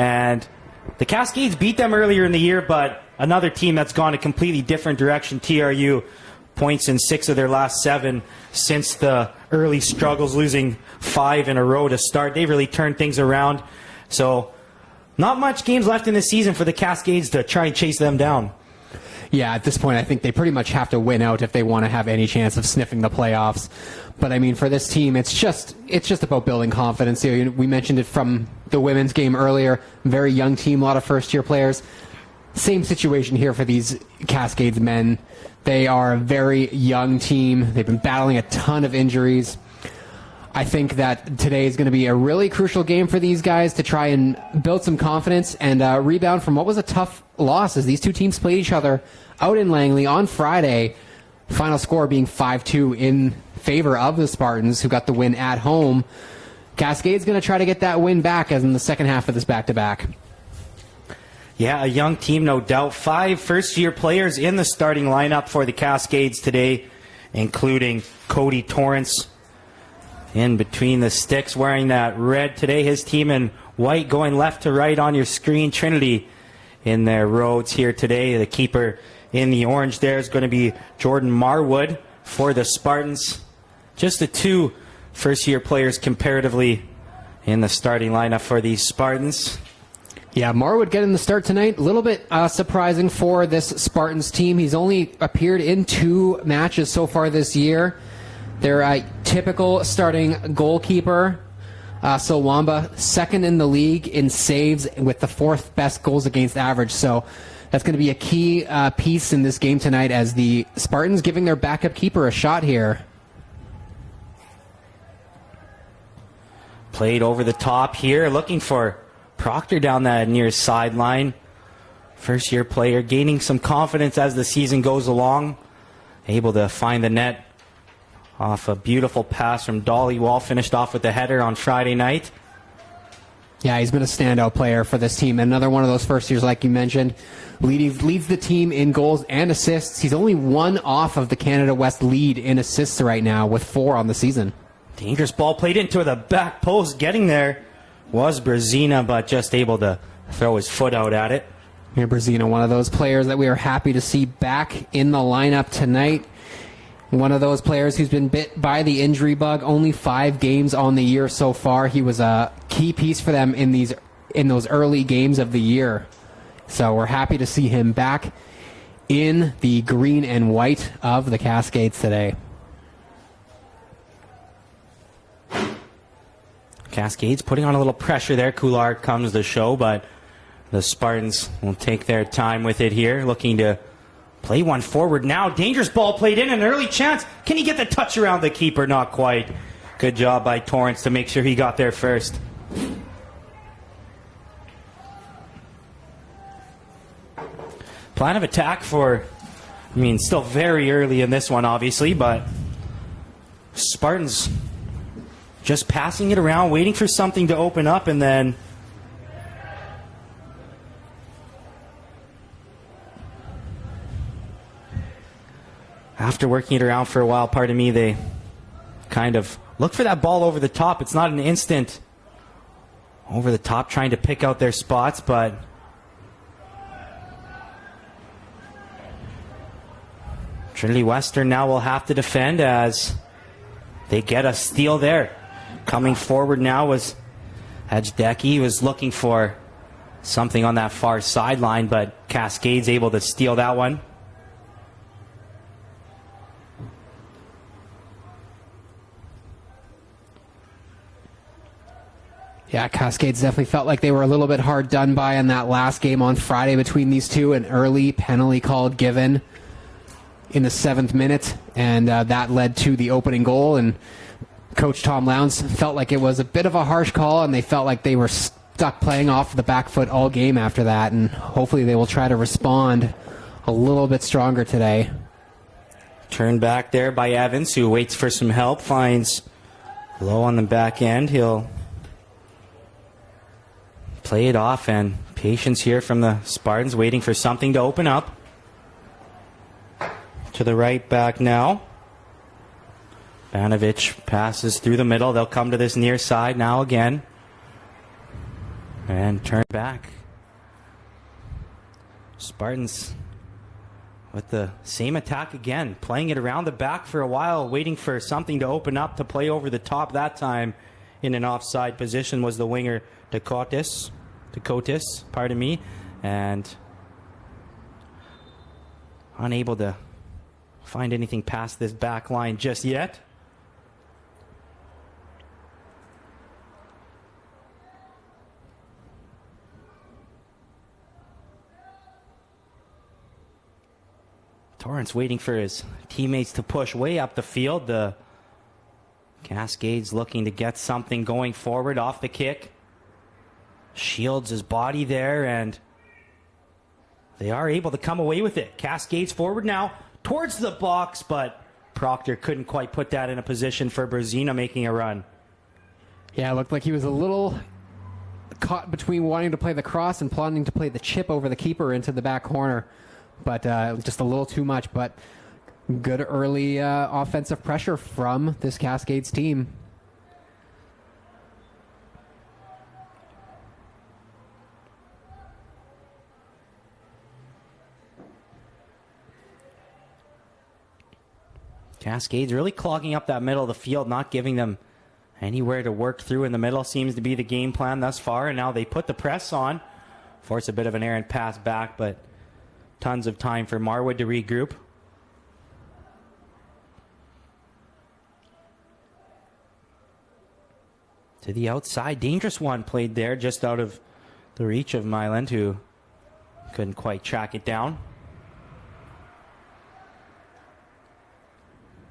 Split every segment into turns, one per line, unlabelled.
And the Cascades beat them earlier in the year, but another team that's gone a completely different direction, TRU, points in 6 of their last 7 since the early struggles, losing 5 in a row to start. They've really turned things around. So not much games left in the season for the Cascades to try and chase them down.
Yeah, at this point, I think they pretty much have to win out if they want to have any chance of sniffing the playoffs. But I mean, for this team, it's just about building confidence. You know, we mentioned it from the women's game earlier. Very young team, a lot of first-year players. Same situation here for these Cascades men. They are a very young team. They've been battling a ton of injuries. I think that today is going to be a really crucial game for these guys to try and build some confidence and rebound from what was a tough loss as these two teams played each other out in Langley on Friday. Final score being 5-2 in favor of the Spartans, who got the win at home. Cascade's going to try to get that win back as in the second half of this back-to-back.
Yeah, a young team, no doubt. 5 first-year players in the starting lineup for the Cascades today, including Cody Torrance in between the sticks, wearing that red today. His team in white, going left to right on your screen. Trinity in their roads here today. The keeper in the orange there is going to be Jordan Marwood for the Spartans. Just the 2 first-year players comparatively in the starting lineup for these Spartans.
Yeah, Marwood getting the start tonight. A little bit surprising for this Spartans team. He's only appeared in 2 matches so far this year. Their typical starting goalkeeper, Solwamba, second in the league in saves with the 4th best goals against average. So that's going to be a key piece in this game tonight as the Spartans giving their backup keeper a shot here.
Played over the top here, looking for Proctor down that near sideline. First-year player gaining some confidence as the season goes along. Able to find the net off a beautiful pass from Dolly Wall. Finished off with the header on Friday night.
Yeah, he's been a standout player for this team. Another one of those first years, like you mentioned. Leads the team in goals and assists. He's only 1 off of the Canada West lead in assists right now with 4 on the season.
Dangerous ball played into the back post. Getting there was Brzezina, but just able to throw his foot out at it.
Yeah, Brzezina, one of those players that we are happy to see back in the lineup tonight. One of those players who's been bit by the injury bug. Only 5 games on the year so far. He was a key piece for them in those early games of the year. So we're happy to see him back in the green and white of the Cascades today.
Cascades putting on a little pressure there. Coulard comes to show, but the Spartans will take their time with it here, looking to play one forward now. Dangerous ball played in, an early chance. Can he get the touch around the keeper? Not quite. Good job by Torrance to make sure he got there first. Plan of attack for, still very early in this one, obviously, but Spartans just passing it around, waiting for something to open up, and then after working it around for a while, pardon me, they kind of look for that ball over the top. It's not an instant over the top trying to pick out their spots, but Trinity Western now will have to defend as they get a steal there. Coming forward now was Hajdecky. He was looking for something on that far sideline, but Cascades able to steal that one.
Yeah, Cascades definitely felt like they were a little bit hard done by in that last game on Friday between these two. An early penalty call given in the 7th minute, and that led to the opening goal. And Coach Tom Lowndes felt like it was a bit of a harsh call, and they felt like they were stuck playing off the back foot all game after that, and hopefully they will try to respond a little bit stronger today.
Turned back there by Evans, who waits for some help, finds low on the back end. He'll play it off, and patience here from the Spartans, waiting for something to open up. To the right back now. Banovich passes through the middle. They'll come to this near side now again. And turn back. Spartans with the same attack again, playing it around the back for a while, waiting for something to open up to play over the top. That time in an offside position was the winger Dakotis, pardon me, and unable to find anything past this back line just yet. Torrance waiting for his teammates to push way up the field. The Cascades looking to get something going forward off the kick. Shields his body there, and they are able to come away with it. Cascades forward now towards the box, but Proctor couldn't quite put that in a position for Brzezina making a run.
Yeah, it looked like he was a little caught between wanting to play the cross and plotting to play the chip over the keeper into the back corner. But just a little too much. But good early offensive pressure from this Cascades team.
Cascades really clogging up that middle of the field, not giving them anywhere to work through in the middle seems to be the game plan thus far. And now they put the press on, force a bit of an errant pass back, but tons of time for Marwood to regroup. To the outside, dangerous one played there, just out of the reach of Myland, who couldn't quite track it down.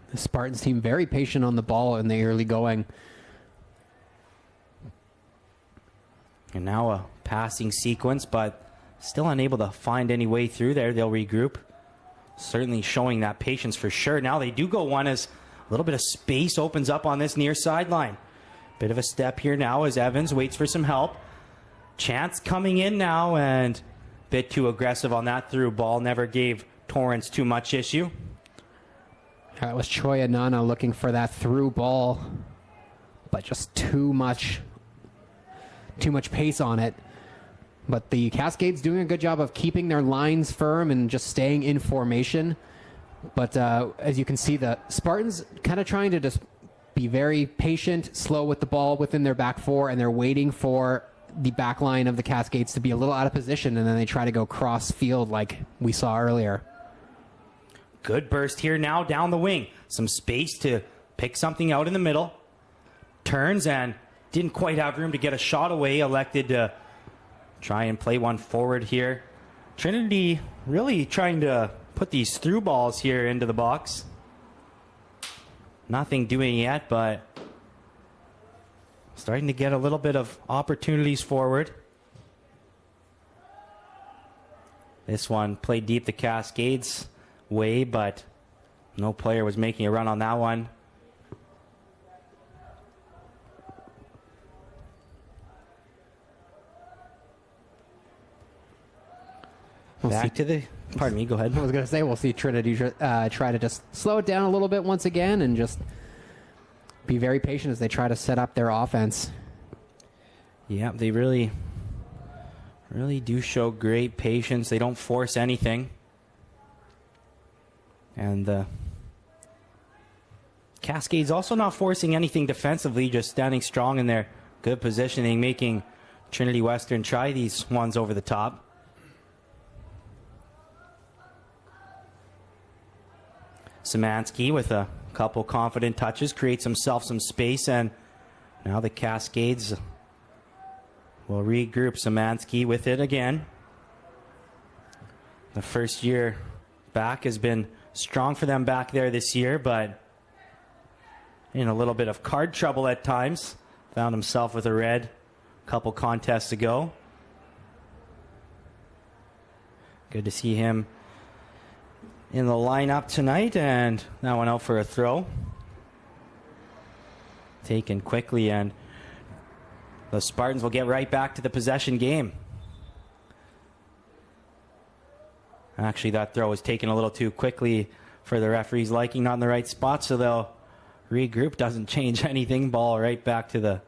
The Spartans team very patient on the ball in the early going.
And now a passing sequence, but still unable to find any way through there. They'll regroup. Certainly showing that patience for sure. Now they do go one as a little bit of space opens up on this near sideline. Bit of a step here now as Evans waits for some help. Chance coming in now, and a bit too aggressive on that through ball. Never gave Torrance too much issue.
That was Choi Anana looking for that through ball, but just too much pace on it. But the Cascades doing a good job of keeping their lines firm and just staying in formation. But as you can see, the Spartans kind of trying to just be very patient, slow with the ball within their back four, and they're waiting for the back line of the Cascades to be a little out of position, and then they try to go cross field like we saw earlier.
Good burst here now down the wing. Some space to pick something out in the middle. Turns and didn't quite have room to get a shot away. Elected to try and play one forward here. Trinity really trying to put these through balls here into the box. Nothing doing yet, but starting to get a little bit of opportunities forward. This one played deep the Cascades way, but no player was making a run on that one. Pardon me, go ahead.
I was going to say, we'll see Trinity try to just slow it down a little bit once again and just be very patient as they try to set up their offense.
Yeah, they really do show great patience. They don't force anything. And the Cascades also not forcing anything defensively, just standing strong in their good positioning, making Trinity Western try these ones over the top. Szymanski with a couple confident touches creates himself some space, and now the Cascades will regroup. Szymanski with it again. The first year back has been strong for them back there this year, but in a little bit of card trouble at times. Found himself with a red a couple contests ago. Good to see him in the lineup tonight, and that one out for a throw. Taken quickly, and the Spartans will get right back to the possession game. Actually, that throw was taken a little too quickly for the referee's liking, not in the right spot, so they'll regroup. Doesn't change anything. Ball right back to the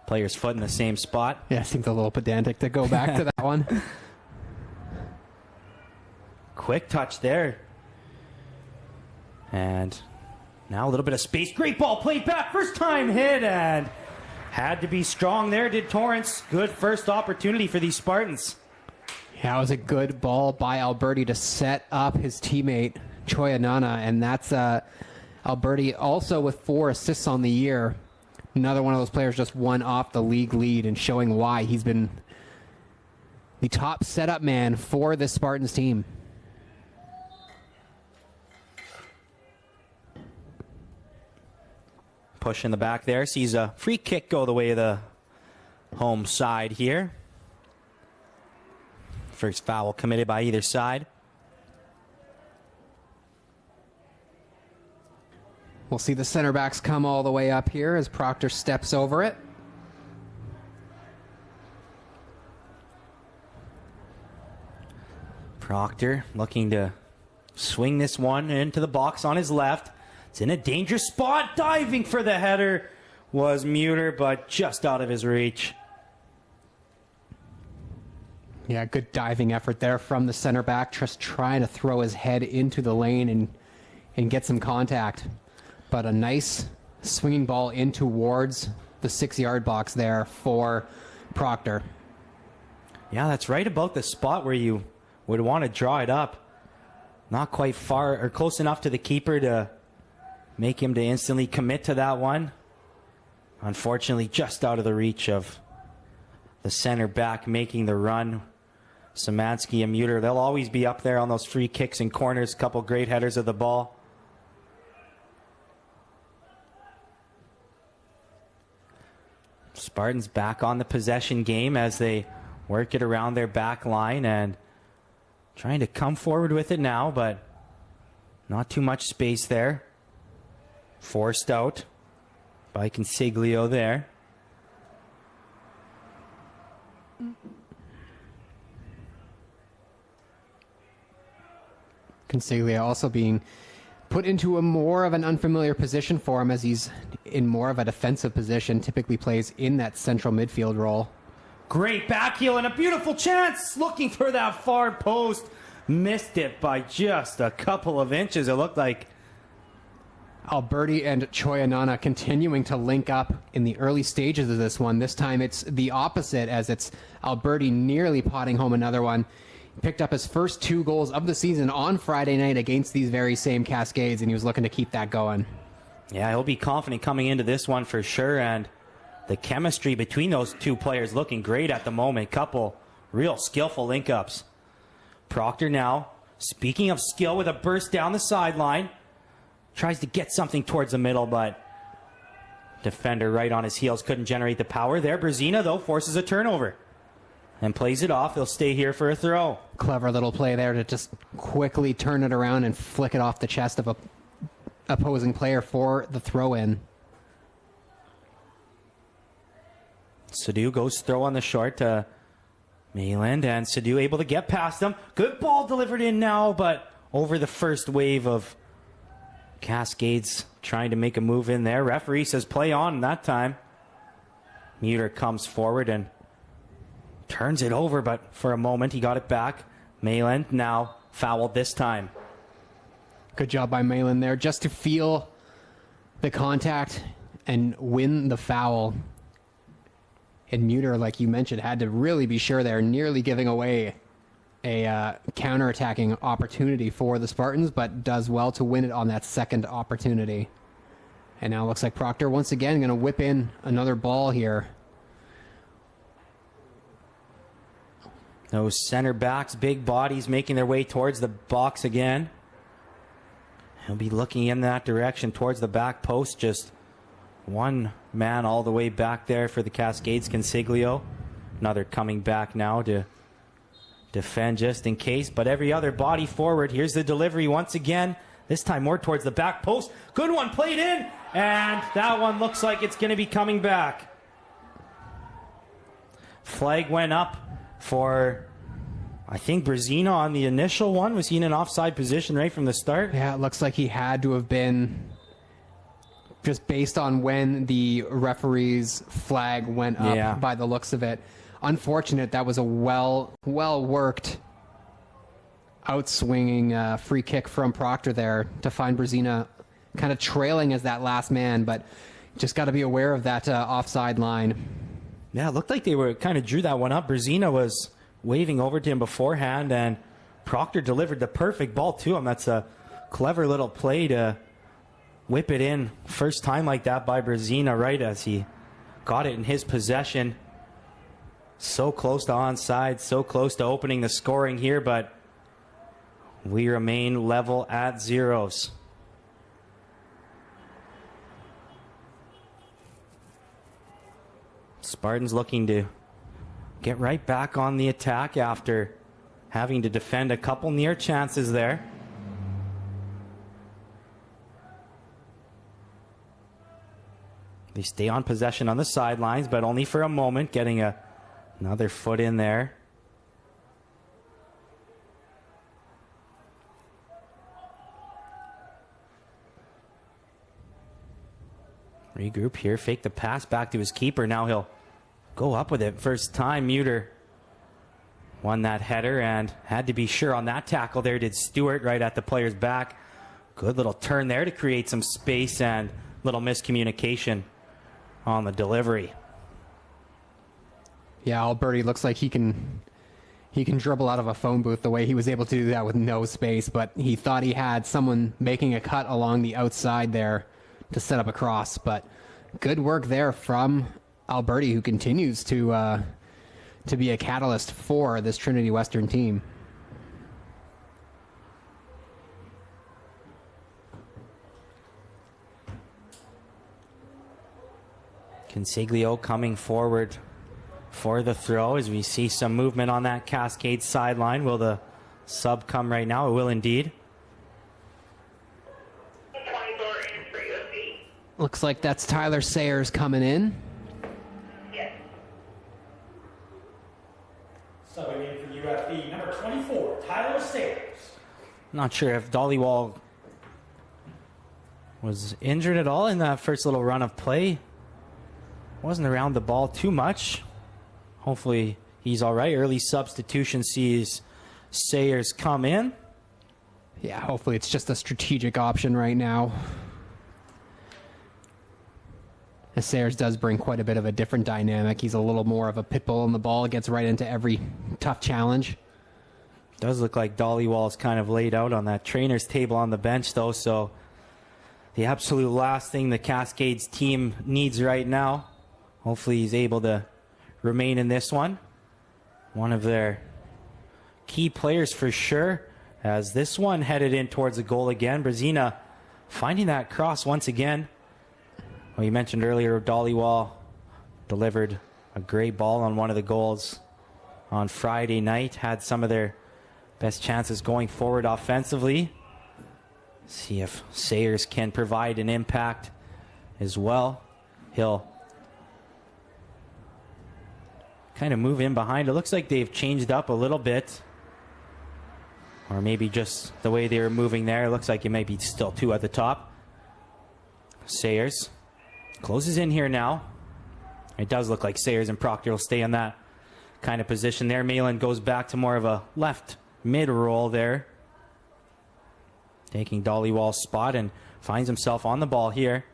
player's foot in the same spot.
Yeah, seems a little pedantic to go back to that one.
Quick touch there. And now a little bit of space. Great ball played back. First time hit, and had to be strong there, did Torrance. Good first opportunity for these Spartans.
Yeah, it was a good ball by Alberti to set up his teammate, Choyanana, and that's Alberti also with 4 assists on the year. Another one of those players just won off the league lead and showing why he's been the top setup man for this Spartans team.
Push in the back there. Sees a free kick go the way of the home side here. First foul committed by either side.
We'll see the center backs come all the way up here as Proctor steps over it.
Proctor looking to swing this one into the box on his left. It's in a dangerous spot. Diving for the header was Muter, but just out of his reach.
Yeah, good diving effort there from the center back, just trying to throw his head into the lane and get some contact. But a nice swinging ball in towards the 6-yard box there for Proctor.
Yeah, that's right about the spot where you would want to draw it up. Not quite far or close enough to the keeper to make him to instantly commit to that one. Unfortunately, just out of the reach of the center back making the run. Szymanski and Muter, they'll always be up there on those free kicks and corners. Couple great headers of the ball. Spartans back on the possession game as they work it around their back line and trying to come forward with it now, but not too much space there. Forced out by Consiglio there.
Consiglia also being put into a more of an unfamiliar position for him as he's in more of a defensive position, typically plays in that central midfield role.
Great back heel and a beautiful chance looking for that far post. Missed it by just a couple of inches, it looked like.
Alberti and Choyanana continuing to link up in the early stages of this one. This time it's the opposite as it's Alberti nearly potting home another one. Picked up his first 2 goals of the season on Friday night against these very same Cascades, and he was looking to keep that going.
Yeah, he'll be confident coming into this one for sure, and the chemistry between those two players looking great at the moment. Couple real skillful link-ups. Proctor now, speaking of skill, with a burst down the sideline. Tries to get something towards the middle, but defender right on his heels couldn't generate the power there. Brzezina, though, forces a turnover and plays it off. He'll stay here for a throw.
Clever little play there to just quickly turn it around and flick it off the chest of a opposing player for the throw-in.
Sadu goes throw on the short to Mayland, and Sadu able to get past him. Good ball delivered in now, but over the first wave of Cascades trying to make a move in there. Referee says play on that time. Muter comes forward and turns it over, but for a moment he got it back. Mayland now fouled this time.
Good job by Mayland there just to feel the contact and win the foul. And Muter, like you mentioned, had to really be sure there, nearly giving away a counter-attacking opportunity for the Spartans, but does well to win it on that second opportunity. And now it looks like Proctor once again going to whip in another ball here.
Those center backs, big bodies making their way towards the box again. He'll be looking in that direction towards the back post. Just one man all the way back there for the Cascades, Consiglio. Another coming back now to defend just in case, but every other body forward. Here's the delivery once again, this time more towards the back post. Good one played in, and that one looks like it's going to be coming back. Flag went up for, I think, Brzezina on the initial one. Was he in an offside position right from the start?
Yeah, it looks like he had to have been just based on when the referee's flag went up.
Yeah.
By the looks of it. Unfortunate. That was a well worked outswinging free kick from Proctor there to find Brezina kind of trailing as that last man, but just got to be aware of that offside line.
Yeah, it looked like they were kind of drew that one up. Brezina was waving over to him beforehand, and Proctor delivered the perfect ball to him. That's a clever little play to whip it in first time like that by Brezina, right as he got it in his possession. So close to onside, so close to opening the scoring here, but we remain level at zeros. Spartans looking to get right back on the attack after having to defend a couple near chances there. They stay on possession on the sidelines, but only for a moment, getting another foot in there. Regroup here, fake the pass back to his keeper. Now he'll go up with it. First time Muter won that header and had to be sure on that tackle there. Did Stewart right at the player's back. Good little turn there to create some space and little miscommunication on the delivery.
Yeah, Alberti looks like he can dribble out of a phone booth the way he was able to do that with no space, but he thought he had someone making a cut along the outside there to set up a cross. But good work there from Alberti, who continues to be a catalyst for this Trinity Western team.
Consiglio coming forward for the throw as we see some movement on that Cascade sideline. Will the sub come right now? It will indeed.
Looks like that's Tyler Sayers coming in.
Yes.
Subbing in for UFE, number 24, Tyler Sayers.
Not sure if Dollywall was injured at all in that first little run of play. Wasn't around the ball too much. Hopefully he's all right. Early substitution sees Sayers come in.
Yeah, hopefully it's just a strategic option right now. As Sayers does bring quite a bit of a different dynamic. He's a little more of a pit bull on the ball, gets right into every tough challenge.
Does look like Dollywall's kind of laid out on that trainer's table on the bench, though, so the absolute last thing the Cascades team needs right now. Hopefully he's able to remain in this one. One of their key players for sure, as this one headed in towards the goal again. Brezina finding that cross once again. Well, you mentioned earlier Dollywall delivered a great ball on one of the goals on Friday night. Had some of their best chances going forward offensively. See if Sayers can provide an impact as well. He'll kind of move in behind. It looks like they've changed up a little bit. Or maybe just the way they were moving there. It looks like it might be still two at the top. Sayers closes in here now. It does look like Sayers and Proctor will stay in that kind of position there. Malin goes back to more of a left mid roll there, taking Dollywall's spot, and finds himself on the ball here.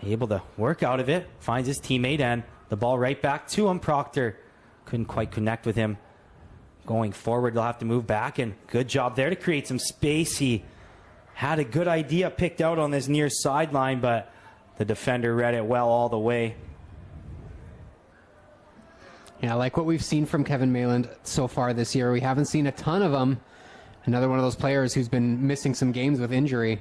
Able to work out of it, finds his teammate, and the ball right back to him. Proctor couldn't quite connect with him. Going forward, they'll have to move back, and good job there to create some space. He had a good idea picked out on this near sideline, but the defender read it well all the way.
Yeah, like what we've seen from Kevin Mayland so far this year. We haven't seen a ton of him. Another one of those players who's been missing some games with injury.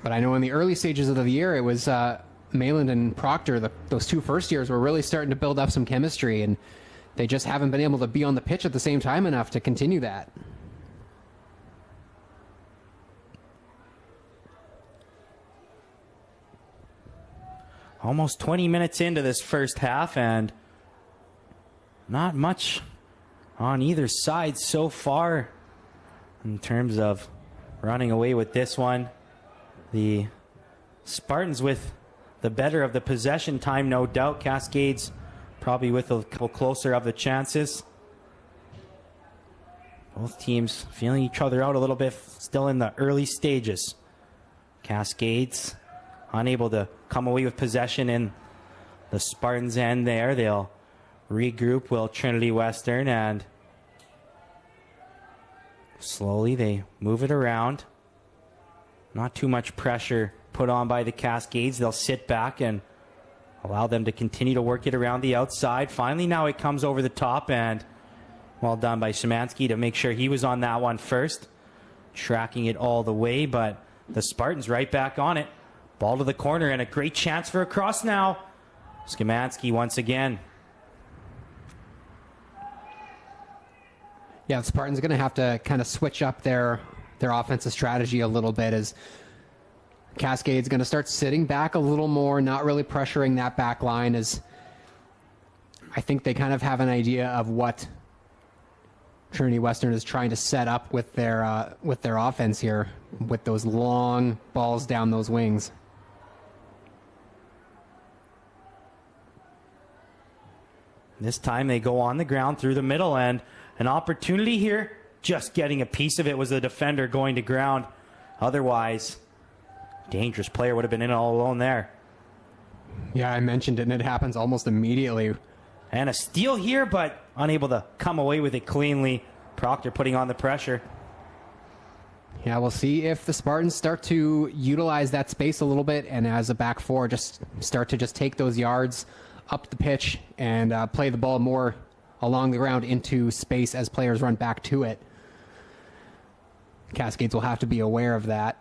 But I know in the early stages of the year, it was Mayland and Proctor, those two first years, were really starting to build up some chemistry, and they just haven't been able to be on the pitch at the same time enough to continue that.
Almost 20 minutes into this first half, and not much on either side so far in terms of running away with this one. The Spartans with the better of the possession time, no doubt. Cascades probably with a couple closer of the chances. Both teams feeling each other out a little bit, still in the early stages. Cascades unable to come away with possession in the Spartans' end there. They'll regroup, will Trinity Western, and slowly they move it around. Not too much pressure put on by the Cascades. They'll sit back and allow them to continue to work it around the outside. Finally, now it comes over the top, and well done by Szymanski to make sure he was on that one first. Tracking it all the way, but the Spartans right back on it. Ball to the corner, and a great chance for a cross now. Szymanski once again.
Yeah, the Spartans are going to have to kind of switch up their offensive strategy a little bit, as Cascade's going to start sitting back a little more, not really pressuring that back line, as I think they kind of have an idea of what Trinity Western is trying to set up with their offense here, with those long balls down those wings.
This time they go on the ground through the middle, and an opportunity here. Just getting a piece of it was the defender going to ground. Otherwise, dangerous player would have been in all alone there.
Yeah, I mentioned it, and it happens almost immediately.
And a steal here, but unable to come away with it cleanly. Proctor putting on the pressure.
Yeah, we'll see if the Spartans start to utilize that space a little bit, and as a back four, just start to just take those yards up the pitch and play the ball more along the ground into space as players run back to it. Cascades will have to be aware of that.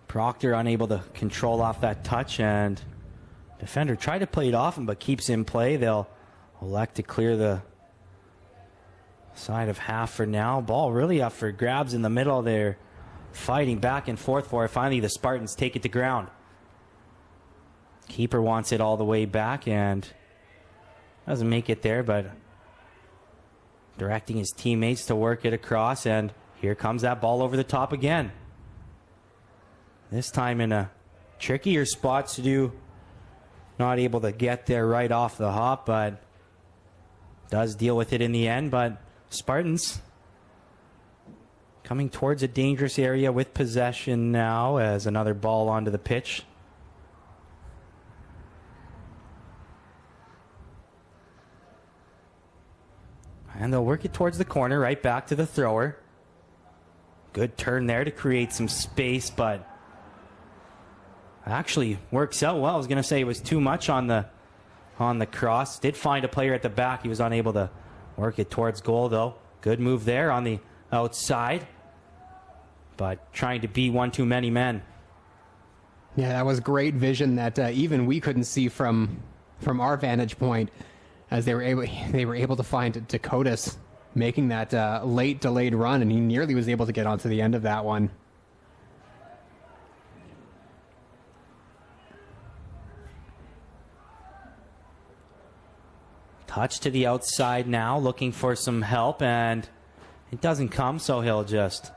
Proctor unable to control off that touch, and defender tried to play it off him, but keeps in play. They'll elect to clear the side of half for now. Ball really up for grabs in the middle. They're fighting back and forth for it. Finally, the Spartans take it to ground. Keeper wants it all the way back and doesn't make it there, but directing his teammates to work it across, and here comes that ball over the top again. This time in a trickier spot to do. Not able to get there right off the hop, but does deal with it in the end. But Spartans coming towards a dangerous area with possession now as another ball onto the pitch. And they'll work it towards the corner, right back to the thrower. Good turn there to create some space, but actually works out well. I was going to say it was too much on the cross. Did find a player at the back. He was unable to work it towards goal, though. Good move there on the outside, but trying to beat one too many men.
Yeah, that was great vision that even we couldn't see from our vantage point, as they were able to find Dakotas making that late delayed run, and he nearly was able to get onto the end of that one.
Touch to the outside now, looking for some help, and it doesn't come, so he'll just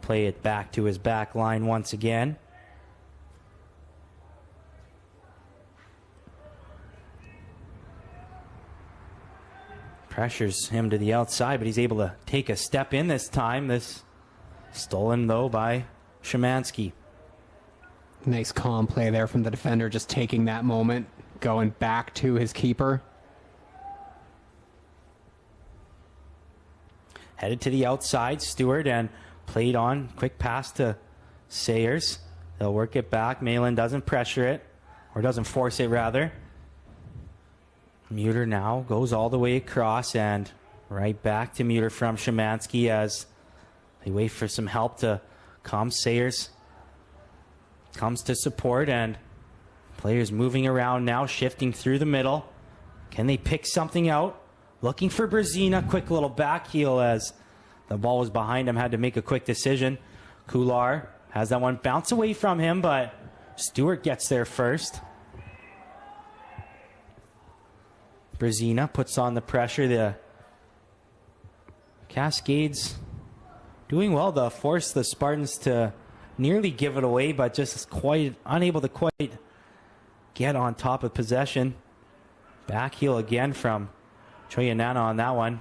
play it back to his back line once again. Pressures him to the outside, but he's able to take a step in this time. This stolen, though, by Szymanski.
Nice calm play there from the defender, just taking that moment, going back to his keeper.
Headed to the outside, Stewart, and played on. Quick pass to Sayers. They'll work it back. Malin doesn't pressure it, or doesn't force it, rather. Muter now goes all the way across and right back to Muter from Szymanski as they wait for some help to come. Sayers comes to support, and players moving around now, shifting through the middle. Can they pick something out? Looking for Brzezina. Quick little back heel as the ball was behind him. Had to make a quick decision. Kular has that one bounce away from him, but Stewart gets there first. Brzezina puts on the pressure. The Cascades doing well to force the Spartans to nearly give it away, but just quite unable to quite get on top of possession. Back heel again from Choyanana on that one.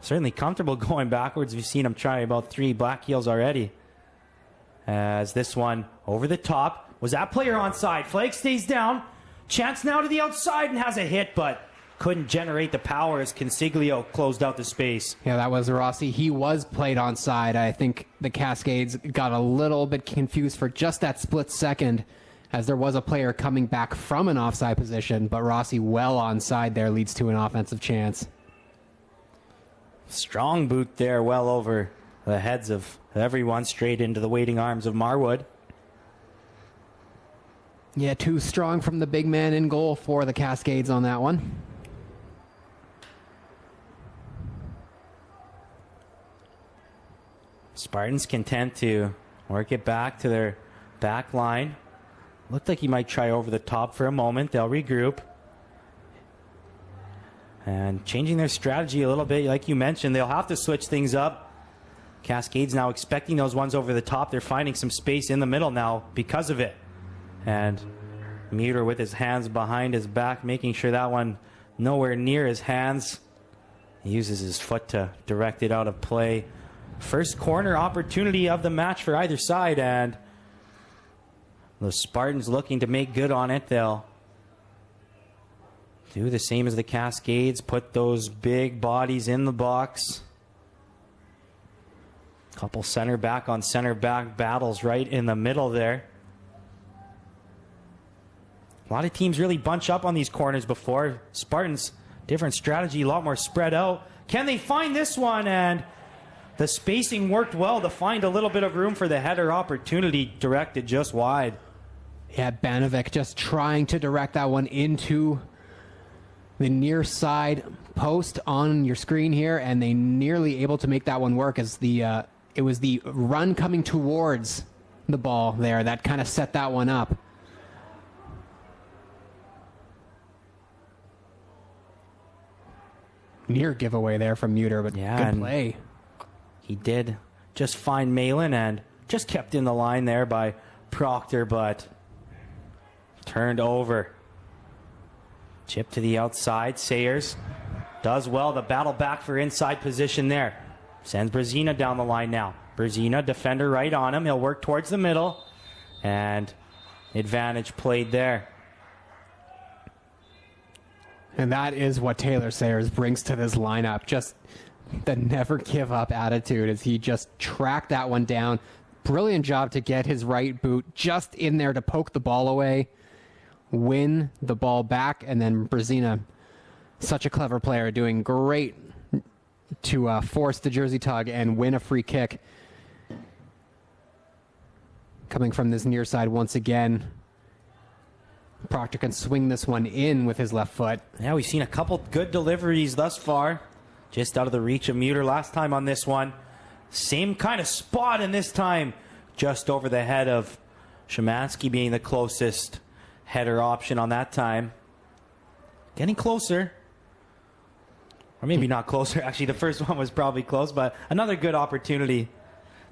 Certainly comfortable going backwards. We've seen him try about 3 back heels already. As this one over the top. Was that player onside? Flag stays down. Chance now to the outside and has a hit, but couldn't generate the power as Consiglio closed out the space.
Yeah, that was Rossi. He was played onside. I think the Cascades got a little bit confused for just that split second, as there was a player coming back from an offside position, but Rossi well onside there leads to an offensive chance.
Strong boot there, well over the heads of everyone, straight into the waiting arms of Marwood.
Yeah, too strong from the big man in goal for the Cascades on that one.
Spartans content to work it back to their back line. Looked like he might try over the top for a moment. They'll regroup. And changing their strategy a little bit, like you mentioned, they'll have to switch things up. Cascades now expecting those ones over the top. They're finding some space in the middle now because of it. And Muter with his hands behind his back, making sure that one nowhere near his hands. He uses his foot to direct it out of play. First corner opportunity of the match for either side, and the Spartans looking to make good on it. They'll do the same as the Cascades, put those big bodies in the box. Couple center back on center back battles right in the middle there. A lot of teams really bunch up on these corners before. Spartans, different strategy, a lot more spread out. Can they find this one? And the spacing worked well to find a little bit of room for the header opportunity, directed just wide.
Yeah, Banovic just trying to direct that one into the near side post on your screen here, and they nearly able to make that one work as it was the run coming towards the ball there that kind of set that one up. Near giveaway there from Muter, but good play.
He did just find Malin and just kept in the line there by Proctor, but turned over. Chip to the outside. Sayers does well to battle back for inside position there. Sends Brzezina down the line now. Brzezina, defender right on him. He'll work towards the middle. And advantage played there.
And that is what Taylor Sayers brings to this lineup. Just the never give up attitude as he just tracked that one down. Brilliant job to get his right boot just in there to poke the ball away, win the ball back, and then Brzezina, such a clever player, doing great to force the jersey tug and win a free kick. Coming from this near side once again. Proctor can swing this one in with his left foot.
Yeah, we've seen a couple good deliveries thus far. Just out of the reach of Muter last time on this one. Same kind of spot, and this time just over the head of Szymanski being the closest header option on that time. Getting closer. Or maybe not closer. Actually, the first one was probably close, but another good opportunity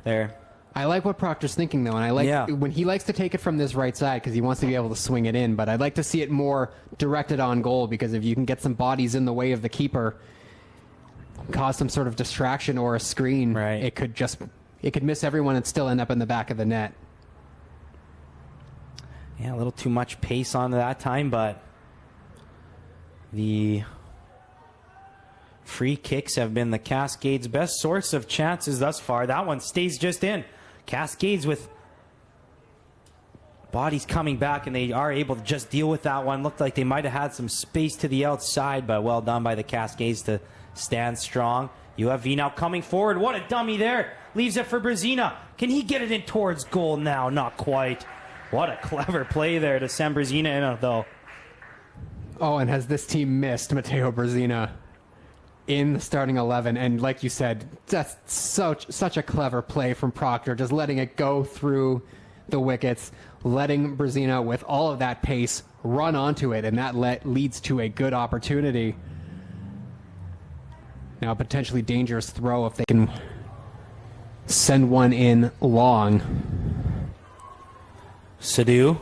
there.
I like what Proctor's thinking, though, and I like when he likes to take it from this right side because he wants to be able to swing it in, but I'd like to see it more directed on goal because if you can get some bodies in the way of the keeper, cause some sort of distraction or a screen,
right,
it could miss everyone and still end up in the back of the net.
Yeah, a little too much pace on that time, but the free kicks have been the Cascades' best source of chances thus far. That one stays just in. Cascades with bodies coming back, and they are able to just deal with that one. Looked like they might have had some space to the outside, but well done by the Cascades to stand strong. UFV now coming forward. What a dummy there. Leaves it for Brzezina. Can he get it in towards goal now? Not quite. What a clever play there to send Brzezina in, though.
Oh, and has this team missed Matteo Brzezina in the starting 11? And like you said, that's such a clever play from Proctor, just letting it go through the wickets, letting Brzezina with all of that pace run onto it, and that leads to a good opportunity. Now a potentially dangerous throw if they can send one in long.
Sadu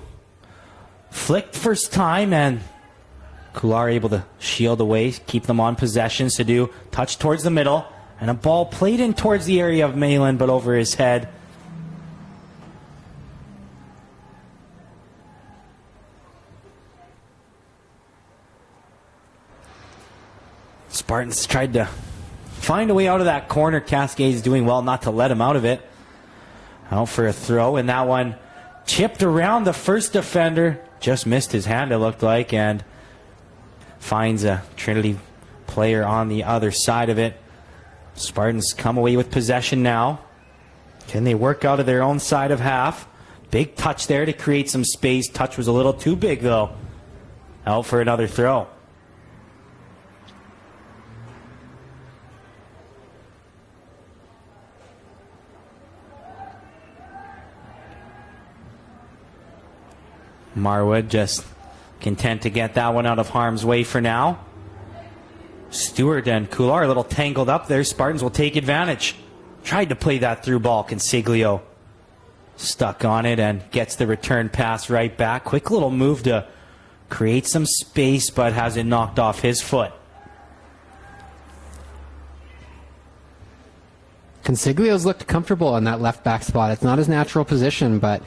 flicked first time, and Kular able to shield away, keep them on possession. Sadu touched towards the middle, and a ball played in towards the area of Malin, but over his head. Spartans tried to find a way out of that corner. Cascades doing well not to let him out of it. Out for a throw, and that one chipped around the first defender. Just missed his hand, it looked like, and finds a Trinity player on the other side of it. Spartans come away with possession now. Can they work out of their own side of half? Big touch there to create some space. Touch was a little too big, though. Out for another throw. Marwood just content to get that one out of harm's way for now. Stewart and Kular a little tangled up there. Spartans will take advantage. Tried to play that through ball. Consiglio stuck on it and gets the return pass right back. Quick little move to create some space, but has it knocked off his foot.
Consiglio's looked comfortable in that left back spot. It's not his natural position, but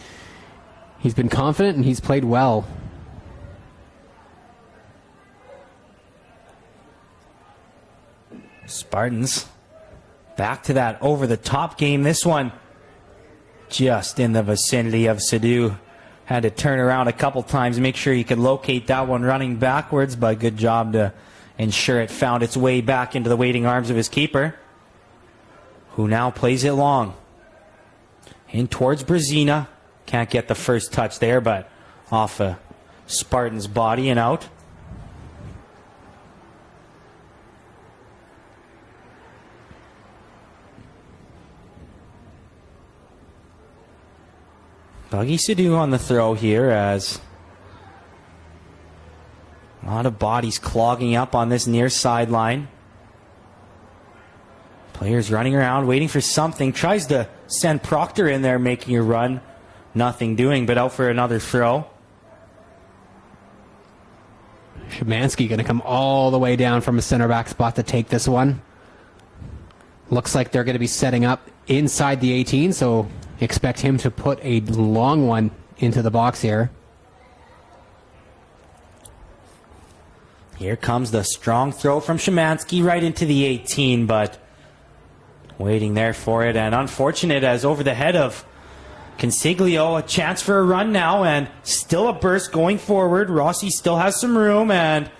he's been confident and he's played well.
Spartans back to that over-the-top game. This one just in the vicinity of Sadu. Had to turn around a couple times, make sure you could locate that one running backwards, but good job to ensure it found its way back into the waiting arms of his keeper, who now plays it long. In towards Brazina. Can't get the first touch there, but off a Spartan's body and out. Buggy Sadu on the throw here, as a lot of bodies clogging up on this near sideline. Players running around, waiting for something. Tries to send Proctor in there, making a run. Nothing doing, but out for another throw.
Szymanski going to come all the way down from a center back spot to take this one. Looks like they're going to be setting up inside the 18, so expect him to put a long one into the box here.
Here comes the strong throw from Szymanski right into the 18, but waiting there for it, and unfortunate as over the head of Consiglio. A chance for a run now, and still a burst going forward. Rossi still has some room and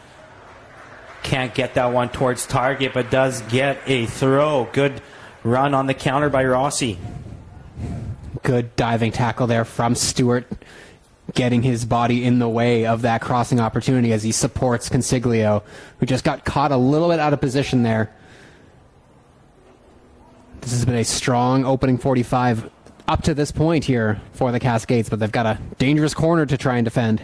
can't get that one towards target, but does get a throw. Good run on the counter by Rossi.
Good diving tackle there from Stewart, getting his body in the way of that crossing opportunity as he supports Consiglio, who just got caught a little bit out of position there. This has been a strong opening 45 up to this point here for the Cascades, but they've got a dangerous corner to try and defend.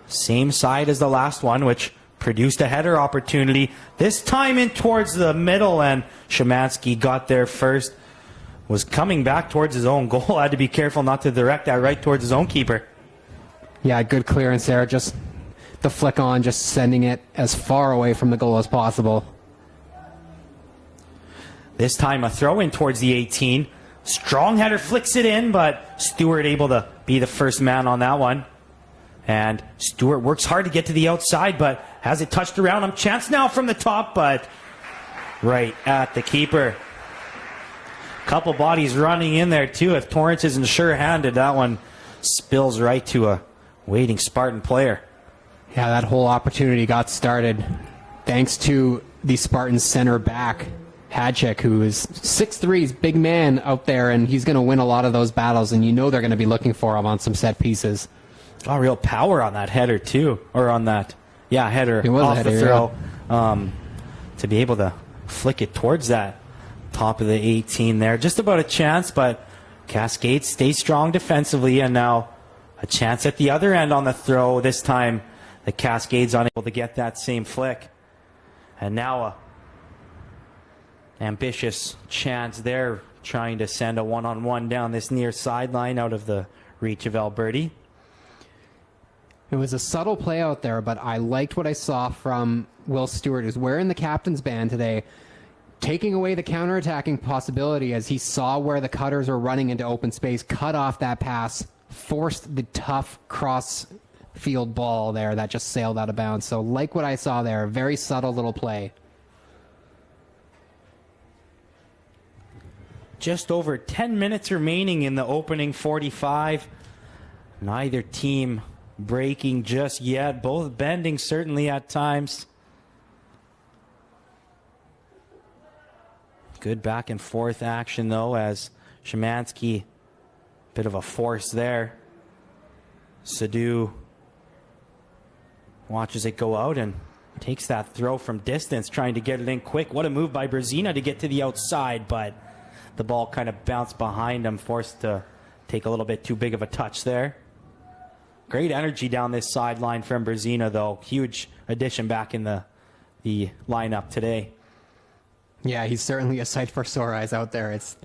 Same side as the last one, which produced a header opportunity. This time in towards the middle, and Szymanski got there first. Was coming back towards his own goal. Had to be careful not to direct that right towards his own keeper.
Yeah, good clearance there. Just the flick on, just sending it as far away from the goal as possible.
This time a throw in towards the 18. Strong header flicks it in, but Stewart able to be the first man on that one. And Stewart works hard to get to the outside, but has it touched around him. Chance now from the top, but right at the keeper. Couple bodies running in there too. If Torrance isn't sure-handed, that one spills right to a waiting Spartan player.
Yeah, that whole opportunity got started thanks to the Spartans center back, Hadchik, who is 6'3", he's a big man out there, and he's going to win a lot of those battles, and you know they're going to be looking for him on some set pieces.
Oh, real power on that header too, or on that, header off the throw, to be able to flick it towards that top of the 18 there. Just about a chance, but Cascade stays strong defensively, and now A chance at the other end on the throw. This time the Cascades unable to get that same flick. And now a ambitious chance there, trying to send a one-on-one down this near sideline out of the reach of Alberti.
It was a subtle play out there, but I liked what I saw from Will Stewart, who's wearing the captain's band today, taking away the counterattacking possibility as he saw where the Cutters were running into open space, cut off that pass, forced the tough cross field ball there that just sailed out of bounds. So like what I saw there, very subtle little play.
Just over 10 minutes remaining in the opening 45. Neither team breaking just yet. Both bending certainly at times. Good back and forth action though, as Szymanski, bit of a force there. Sadu watches it go out and takes that throw from distance, trying to get it in quick. What a move by Brzezina to get to the outside, but the ball kind of bounced behind him, forced to take a little bit too big of a touch there. Great energy down this sideline from Brzezina, though. Huge addition back in the lineup today.
Yeah, he's certainly a sight for sore eyes out there. It's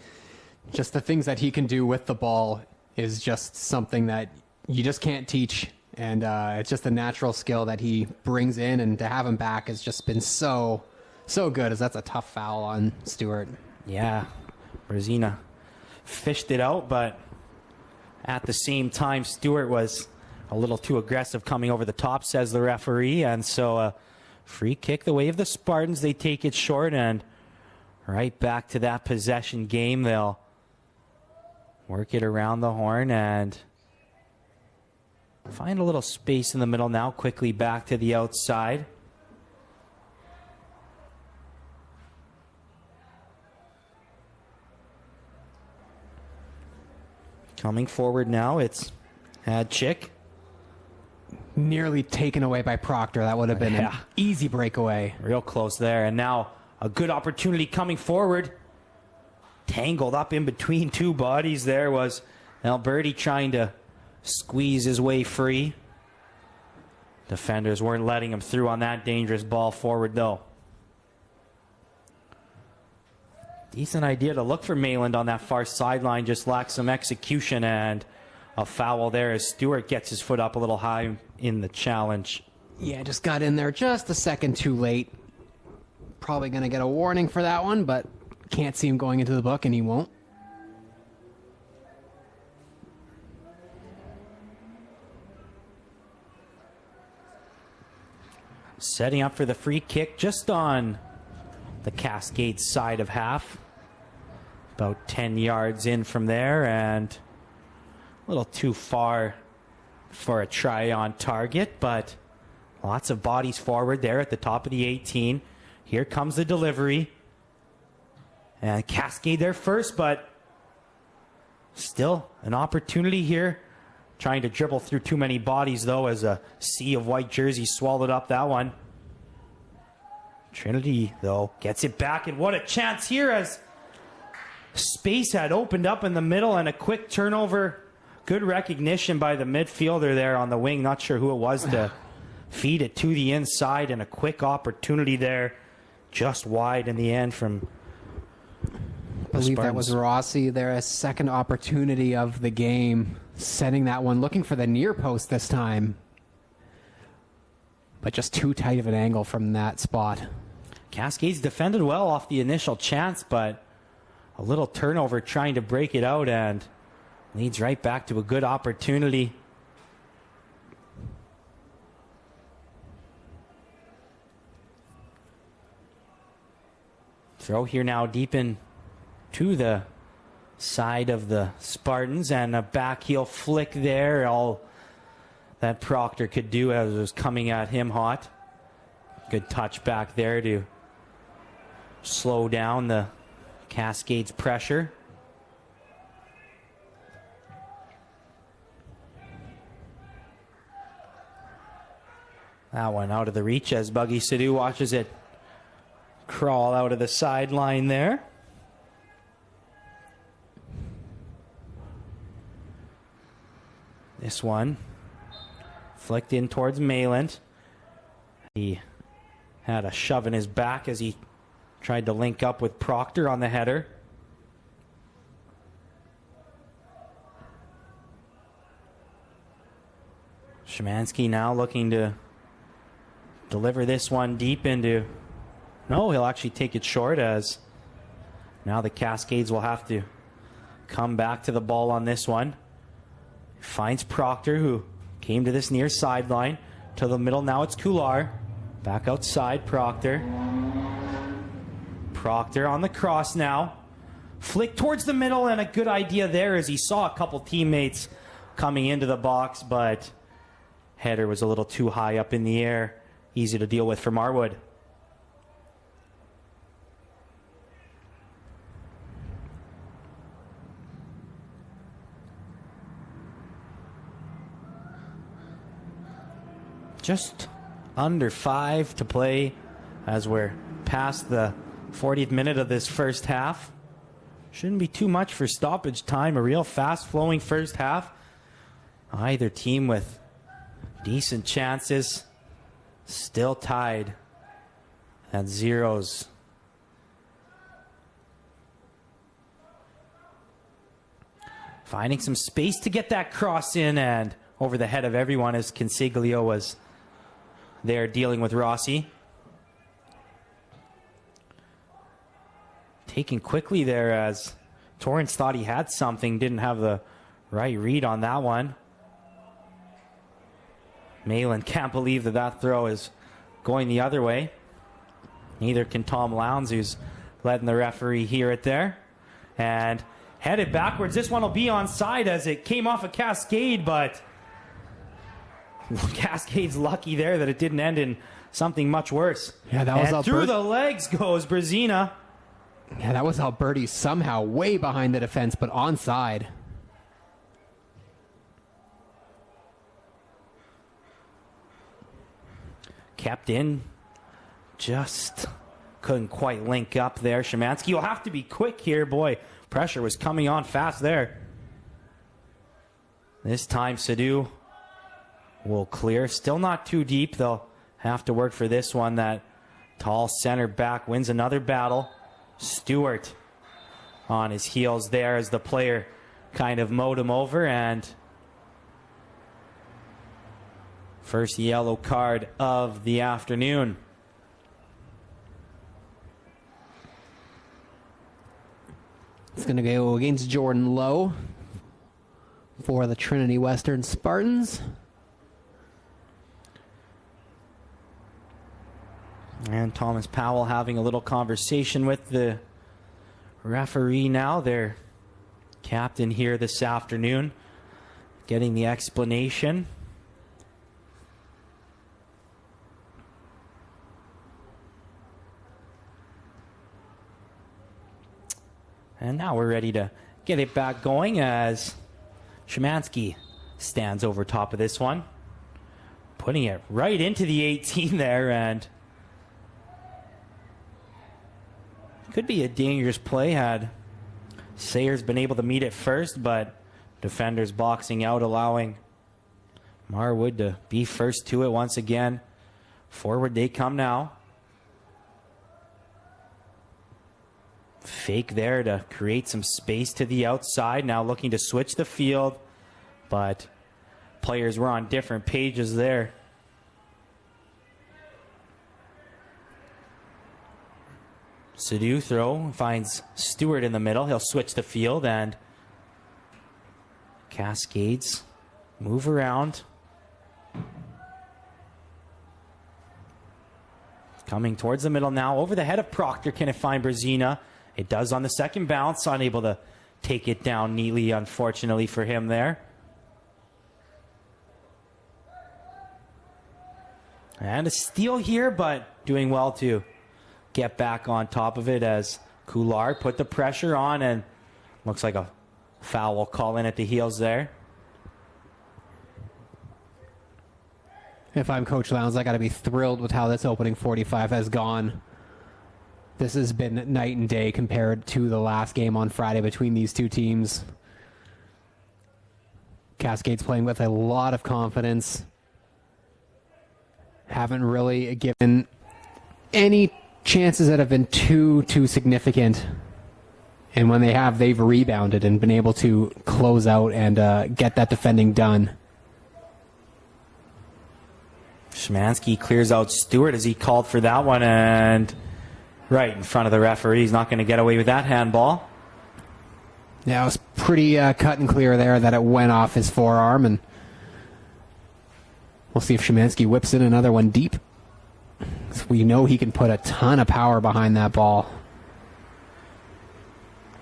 just the things that he can do with the ball is just something that you just can't teach. And it's just a natural skill that he brings in, and to have him back has just been so good, as that's a tough foul on Stewart.
Yeah, Brzezina fished it out, but at the same time, Stewart was a little too aggressive coming over the top, says the referee. And so free kick the way of the Spartans. They take it short, and right back to that possession game. They'll work it around the horn and find a little space in the middle now. Quickly back to the outside. Coming forward now, it's Hadchick.
Nearly taken away by Proctor. That would have been an easy breakaway.
Real close there. And now a good opportunity coming forward. Tangled up in between two bodies there was Alberti, trying to squeeze his way free. Defenders weren't letting him through on that dangerous ball forward, though. Decent idea to look for Mayland on that far sideline, just lacks some execution, and a foul there as Stewart gets his foot up a little high in the challenge.
Yeah, just got in there just a second too late. Probably going to get a warning for that one, but can't see him going into the book, and he won't.
Setting up for the free kick just on the Cascades side of half. About 10 yards in from there, and a little too far for a try on target, but lots of bodies forward there at the top of the 18. Here comes the delivery. And Cascade there first, but still an opportunity here. Trying to dribble through too many bodies, though, as a sea of white jerseys swallowed up that one. Trinity, though, gets it back, and what a chance here as space had opened up in the middle, and a quick turnover. Good recognition by the midfielder there on the wing. Not sure who it was to feed it to the inside, and a quick opportunity there. Just wide in the end from
I believe that was Rossi there, a second opportunity of the game, setting that one, looking for the near post this time. But just too tight of an angle from that spot.
Cascades defended well off the initial chance, but a little turnover trying to break it out, and leads right back to a good opportunity. Throw here now deep in to the side of the Spartans, and a back heel flick there. All that Proctor could do as it was coming at him hot. Good touch back there to slow down the Cascades pressure. That one out of the reach as Buggy Sadu watches it crawl out of the sideline there. This one flicked in towards Mayland. He had a shove in his back as he tried to link up with Proctor on the header. Szymanski now looking to deliver this one deep into... No, he'll actually take it short, as now the Cascades will have to come back to the ball on this one. Finds Proctor, who came to this near sideline. To the middle, now it's Couillard. Back outside, Proctor. Proctor on the cross now. Flick towards the middle, and a good idea there as he saw a couple teammates coming into the box, but header was a little too high up in the air. Easy to deal with for Marwood. Just under 5 to play as we're past the 40th minute of this first half. Shouldn't be too much for stoppage time. A real fast-flowing first half. Either team with decent chances. Still tied at zeros. Finding some space to get that cross in, and over the head of everyone as Consiglio was there dealing with Rossi. Taken quickly there as Torrance thought he had something, didn't have the right read on that one. Malin can't believe that throw is going the other way. Neither can Tom Lowndes, who's letting the referee hear it there. And headed backwards. This one will be onside as it came off a Cascade, but Cascade's lucky there that it didn't end in something much worse.
Yeah, that was
and through the legs goes Brzezina.
Yeah, that was Alberti somehow way behind the defense, but onside.
Kept in. Just couldn't quite link up there. Szymanski, you'll have to be quick here. Boy, pressure was coming on fast there. This time Sadu will clear. Still not too deep. They'll have to work for this one. That tall center back wins another battle. Stewart on his heels there as the player kind of mowed him over, and first yellow card of the afternoon.
It's going to go against Jordan Lowe for the Trinity Western Spartans.
And Thomas Powell having a little conversation with the referee now. Their captain here this afternoon, getting the explanation. And now we're ready to get it back going as Szymanski stands over top of this one. Putting it right into the 18 there, and could be a dangerous play had Sayers been able to meet it first, but defenders boxing out, allowing Marwood to be first to it once again. Forward they come now. Fake there to create some space to the outside. Now looking to switch the field, but players were on different pages there. Sadu throw finds Stewart in the middle. He'll switch the field, and Cascades move around. Coming towards the middle now. Over the head of Proctor. Can it find Brzezina? It does on the second bounce. Unable to take it down neatly, unfortunately for him there. And a steal here, but doing well to get back on top of it as Couillard put the pressure on, and looks like a foul will call in at the heels there.
If I'm Coach Lowndes, I got to be thrilled with how this opening 45 has gone. This has been night and day compared to the last game on Friday between these two teams. Cascades playing with a lot of confidence. Haven't really given any chances that have been too significant. And when they have, they've rebounded and been able to close out and get that defending done.
Szymanski clears out Stewart as he called for that one, and right in front of the referee. He's not going to get away with that handball.
Yeah, it was pretty cut and clear there that it went off his forearm, and we'll see if Szymanski whips in another one deep. We know he can put a ton of power behind that ball.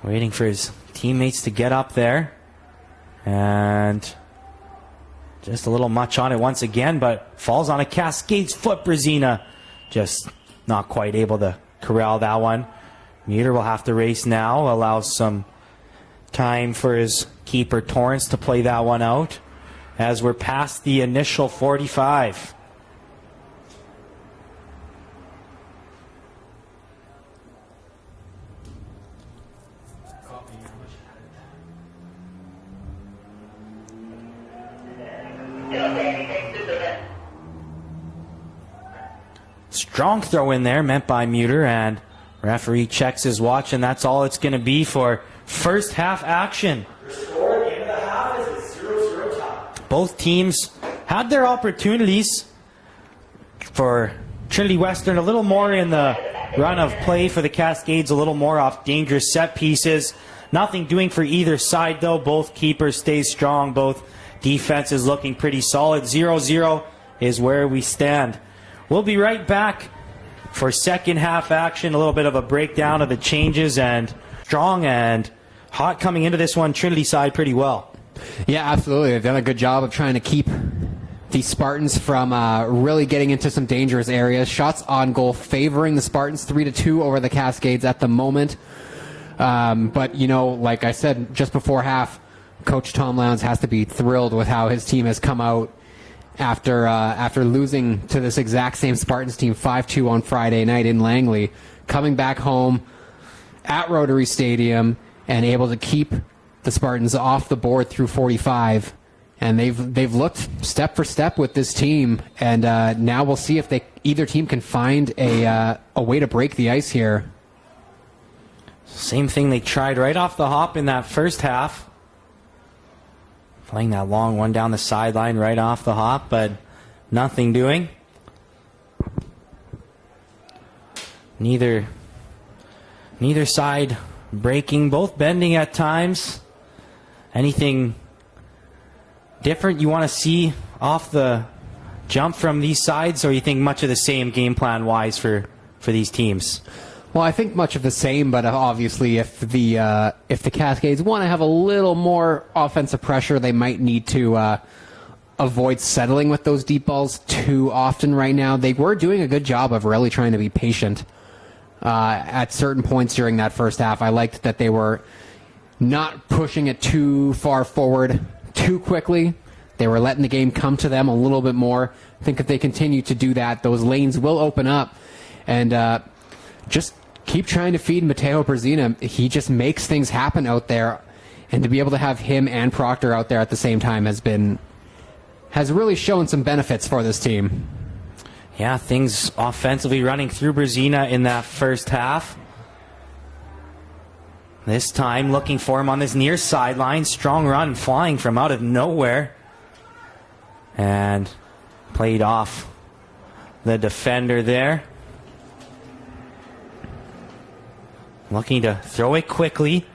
Waiting for his teammates to get up there. And just a little much on it once again, but falls on a Cascades foot. Brezina just not quite able to corral that one. Muter will have to race now. Allows some time for his keeper Torrance to play that one out as we're past the initial 45. Strong throw in there, meant by Muter, and referee checks his watch, and that's all it's going to be for first half action.
Your score at the end of the half is a 0-0 tie.
Both teams had their opportunities. For Trinity Western, a little more in the run of play. For the Cascades, a little more off dangerous set pieces. Nothing doing for either side, though. Both keepers stay strong. Both defenses looking pretty solid. 0-0 is where we stand. We'll be right back for second half action. A little bit of a breakdown of the changes, and strong and hot coming into this one. Trinity side pretty well.
Yeah, absolutely. They've done a good job of trying to keep the Spartans from really getting into some dangerous areas. Shots on goal favoring the Spartans 3-2 over the Cascades at the moment. But, you know, like I said just before half, Coach Tom Lowndes has to be thrilled with how his team has come out after losing to this exact same Spartans team 5-2 on Friday night in Langley, coming back home at Rotary Stadium and able to keep the Spartans off the board through 45. And they've looked step for step with this team, and now we'll see if either team can find a way to break the ice here.
Same thing they tried right off the hop in that first half. Playing that long one down the sideline right off the hop, but nothing doing. Neither side breaking, both bending at times. Anything different you want to see off the jump from these sides, or you think much of the same game plan wise for these teams?
Well, I think much of the same, but obviously if the Cascades want to have a little more offensive pressure, they might need to avoid settling with those deep balls too often right now. They were doing a good job of really trying to be patient at certain points during that first half. I liked that they were not pushing it too far forward too quickly. They were letting the game come to them a little bit more. I think if they continue to do that, those lanes will open up, and just keep trying to feed Mateo Brezina. He just makes things happen out there, and to be able to have him and Proctor out there at the same time has really shown some benefits for this team.
Yeah, things offensively running through Brezina in that first half. This time looking for him on this near sideline. Strong run flying from out of nowhere. And played off the defender there. Looking to throw it quickly.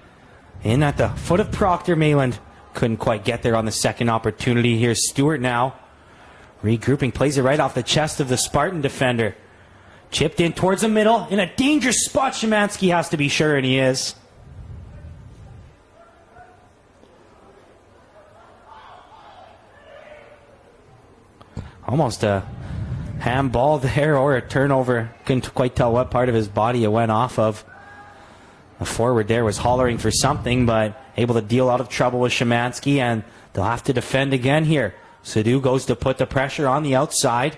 In at the foot of Proctor. Mayland couldn't quite get there on the second opportunity. Here's Stewart now. Regrouping, plays it right off the chest of the Spartan defender. Chipped in towards the middle. In a dangerous spot, Szymanski has to be sure, and he is. Almost a handball there, or a turnover. Couldn't quite tell what part of his body it went off of. The forward there was hollering for something, but able to deal out of trouble with Szymanski, and they'll have to defend again here. Sadu goes to put the pressure on the outside.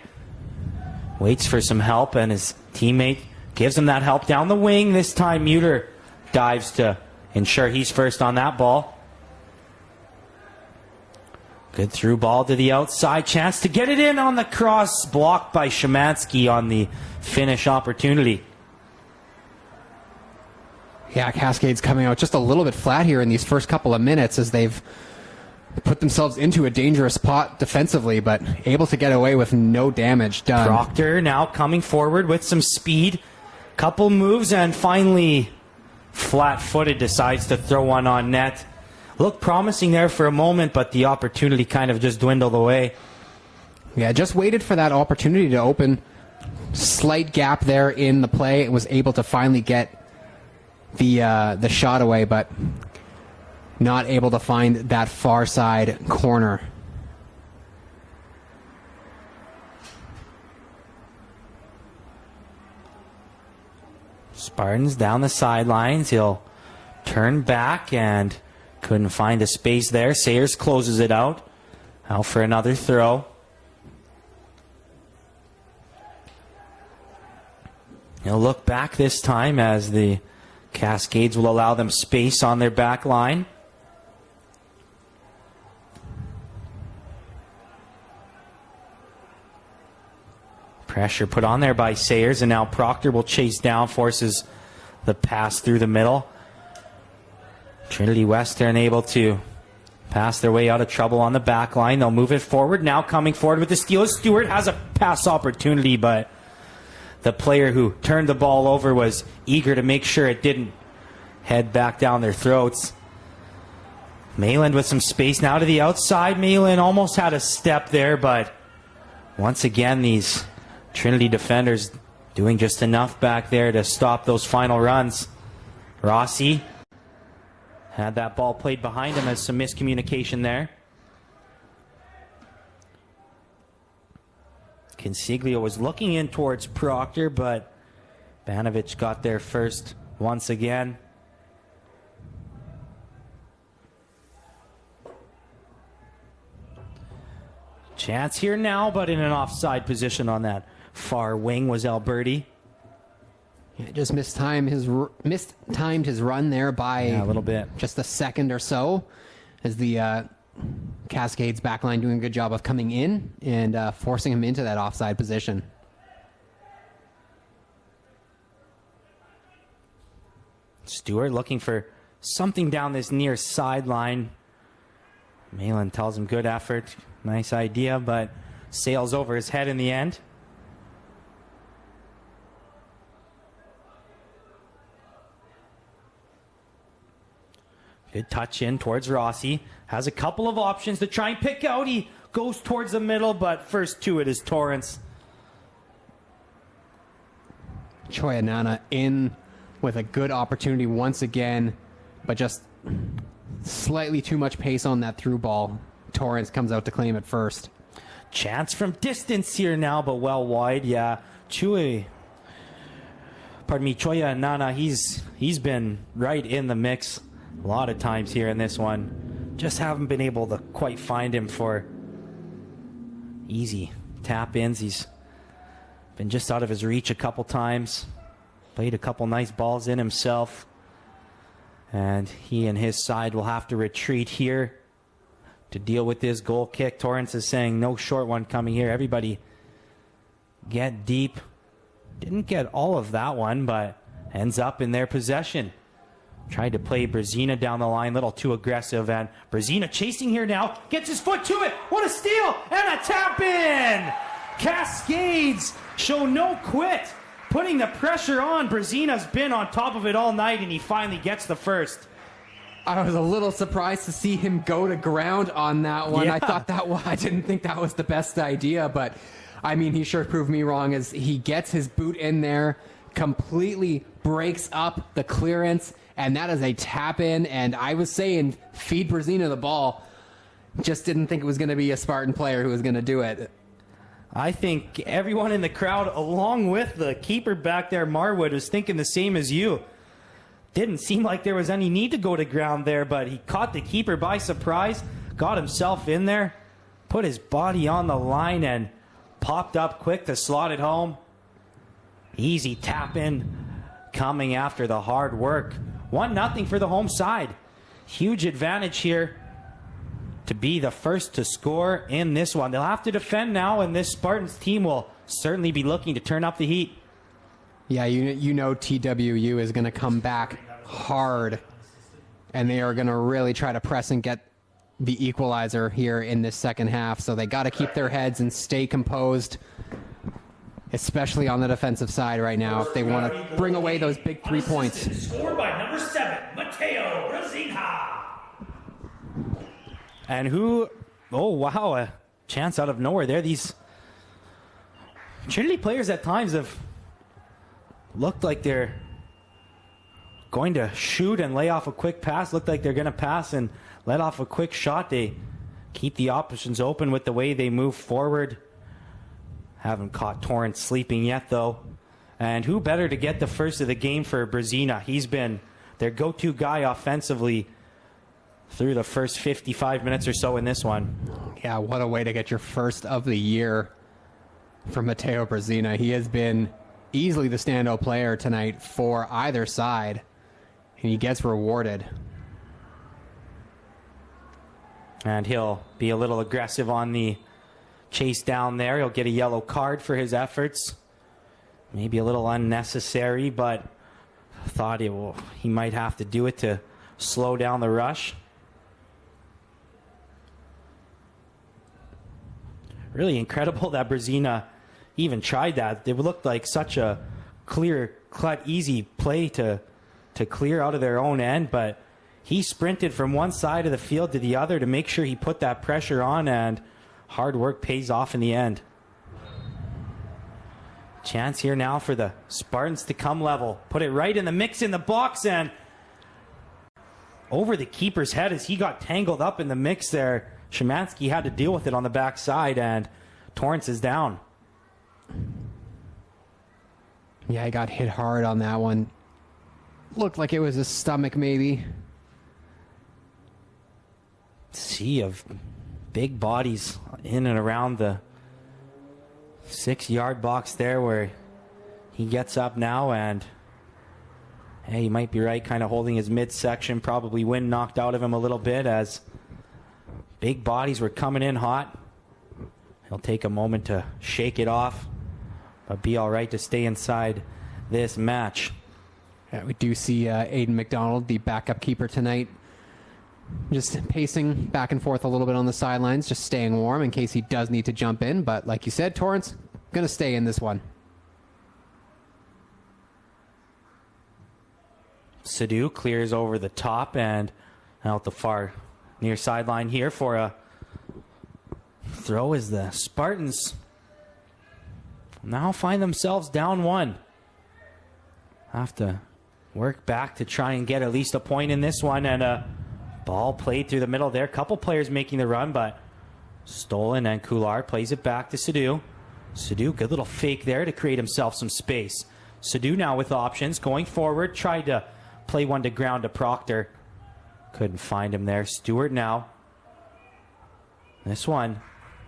Waits for some help, and his teammate gives him that help down the wing. This time Muter dives to ensure he's first on that ball. Good through ball to the outside. Chance to get it in on the cross. Blocked by Szymanski on the finish opportunity.
Yeah, Cascades coming out just a little bit flat here in these first couple of minutes as they've put themselves into a dangerous spot defensively, but able to get away with no damage done.
Proctor now coming forward with some speed. Couple moves and finally flat-footed decides to throw one on net. Looked promising there for a moment, but the opportunity kind of just dwindled away.
Yeah, just waited for that opportunity to open. Slight gap there in the play. It was able to finally get the shot away, but not able to find that far side corner.
Spartans down the sidelines. He'll turn back and couldn't find a space there. Sayers closes it out. Out for another throw. He'll look back this time as the Cascades will allow them space on their back line. Pressure put on there by Sayers, and now Proctor will chase down, forces the pass through the middle. Trinity Western able to pass their way out of trouble on the back line. They'll move it forward. Now coming forward with the steal. Stewart has a pass opportunity, but the player who turned the ball over was eager to make sure it didn't head back down their throats. Mayland with some space now to the outside. Mayland almost had a step there, but once again, these Trinity defenders doing just enough back there to stop those final runs. Rossi had that ball played behind him as some miscommunication there. Consiglio was looking in towards Proctor, but Banovich got there first once again. Chance here now, but in an offside position on that far wing was Alberti.
Yeah, just mistimed his run there by
a little bit,
just a second or so, as the Cascades backline doing a good job of coming in and forcing him into that offside position.
Stewart looking for something down this near sideline. Malin tells him good effort, nice idea, but sails over his head in the end. Good touch in towards Rossi. Has a couple of options to try and pick out. He goes towards the middle, but first to it is Torrance.
Choyanana in with a good opportunity once again, but just slightly too much pace on that through ball. Torrance comes out to claim it first.
Chance from distance here now, but well wide. Yeah, Choyanana, he's been right in the mix a lot of times here in this one. Just haven't been able to quite find him for easy tap-ins. He's been just out of his reach a couple times. Played a couple nice balls in himself. And he and his side will have to retreat here to deal with this goal kick. Torrance is saying no short one coming here. Everybody get deep. Didn't get all of that one, but ends up in their possession. Tried to play Brzezina down the line, a little too aggressive, and Brzezina chasing here now, gets his foot to it. What a steal and a tap in! Cascades show no quit, putting the pressure on. Brzezina's been on top of it all night, and he finally gets the first.
I was a little surprised to see him go to ground on that one.
Yeah.
I didn't think that was the best idea, but I mean, he sure proved me wrong as he gets his boot in there, completely breaks up the clearance, and that is a tap in. And I was saying, feed Brzezina the ball. Just didn't think it was going to be a Spartan player who was going to do it.
I think everyone in the crowd, along with the keeper back there, Marwood, was thinking the same as you. Didn't seem like there was any need to go to ground there, but he caught the keeper by surprise, got himself in there, put his body on the line, and popped up quick to slot it home. Easy tap in coming after the hard work. 1-0 for the home side. Huge advantage here to be the first to score in this one. They'll have to defend now, and this Spartans team will certainly be looking to turn up the heat.
Yeah, you know TWU is going to come back hard, and they are going to really try to press and get the equalizer here in this second half. So they got to keep their heads and stay composed, especially on the defensive side right now, if they want to bring away those big 3 points.
Scored by number 7, Mateo Brazina.
And who, oh wow, a chance out of nowhere there. These Trinity players at times have looked like they're going to shoot and lay off a quick pass. Looked like they're going to pass and let off a quick shot. They keep the options open with the way they move forward. Haven't caught Torrance sleeping yet, though. And who better to get the first of the game for Brazina? He's been their go-to guy offensively through the first 55 minutes or so in this one.
Yeah, what a way to get your first of the year from Mateo Brazina. He has been easily the standout player tonight for either side, and he gets rewarded.
And he'll be a little aggressive on the chase down there. He'll get a yellow card for his efforts. Maybe a little unnecessary, but thought he might have to do it to slow down the rush. Really incredible that Brazina even tried that. It looked like such a clear-cut, easy play to clear out of their own end, but he sprinted from one side of the field to the other to make sure he put that pressure on, and hard work pays off in the end. Chance here now for the Spartans to come level. Put it right in the mix in the box, and over the keeper's head as he got tangled up in the mix there. Szymanski had to deal with it on the backside, and Torrance is down.
Yeah, he got hit hard on that one. Looked like it was his stomach, maybe.
Sea of big bodies in and around the 6-yard box there where he gets up now, and hey, you might be right, kind of holding his midsection. Probably wind knocked out of him a little bit as big bodies were coming in hot. He'll take a moment to shake it off, but be all right to stay inside this match.
Yeah, we do see Aiden McDonald, the backup keeper tonight, just pacing back and forth a little bit on the sidelines, just staying warm in case he does need to jump in. But like you said, Torrance going to stay in this one.
Sadu clears over the top and out the far near sideline here for a throw as the Spartans now find themselves down one. Have to work back to try and get at least a point in this one, and a ball played through the middle there. Couple players making the run, but stolen, and Coulard plays it back to Sadu. Sadu, good little fake there to create himself some space. Sadu now with options, going forward, tried to play one to ground to Proctor. Couldn't find him there. Stewart now. This one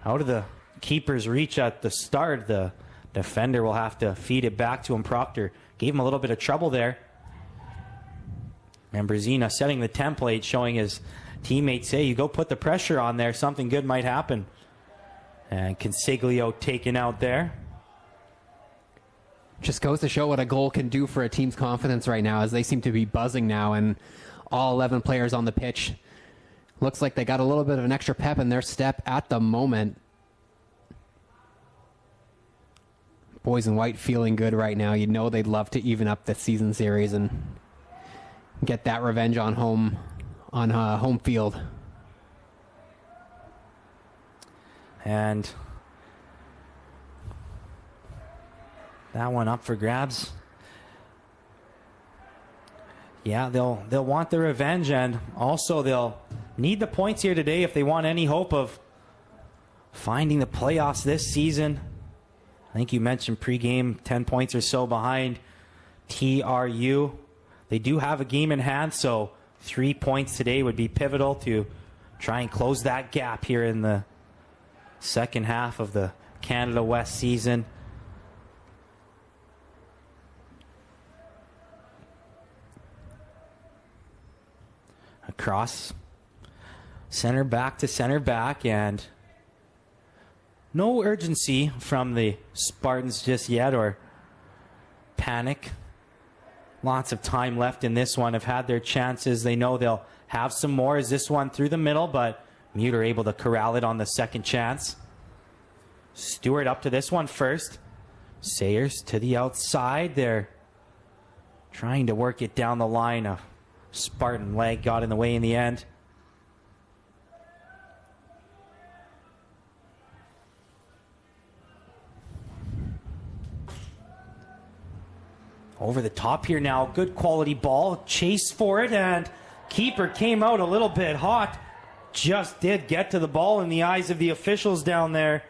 out of the keeper's reach at the start. The defender will have to feed it back to him. Proctor gave him a little bit of trouble there. And Brazina setting the template, showing his teammates, hey, you go put the pressure on there, something good might happen. And Consiglio taken out there.
Just goes to show what a goal can do for a team's confidence right now, as they seem to be buzzing now, and all 11 players on the pitch. Looks like they got a little bit of an extra pep in their step at the moment. Boys in white feeling good right now. You know they'd love to even up the season series and get that revenge on home field.
And that one up for grabs. Yeah, they'll want the revenge, and also they'll need the points here today if they want any hope of finding the playoffs this season. I think you mentioned pregame 10 points or so behind TRU. They do have a game in hand, so 3 points today would be pivotal to try and close that gap here in the second half of the Canada West season. Across center back, and no urgency from the Spartans just yet, or panic. Lots of time left in this one. Have had their chances. They know they'll have some more as this one through the middle, but Muter able to corral it on the second chance. Stewart up to this one first. Sayers to the outside. They're trying to work it down the line. A Spartan leg got in the way in the end. Over the top here now. Good quality ball. Chase for it, and keeper came out a little bit hot. Just did get to the ball in the eyes of the officials down there.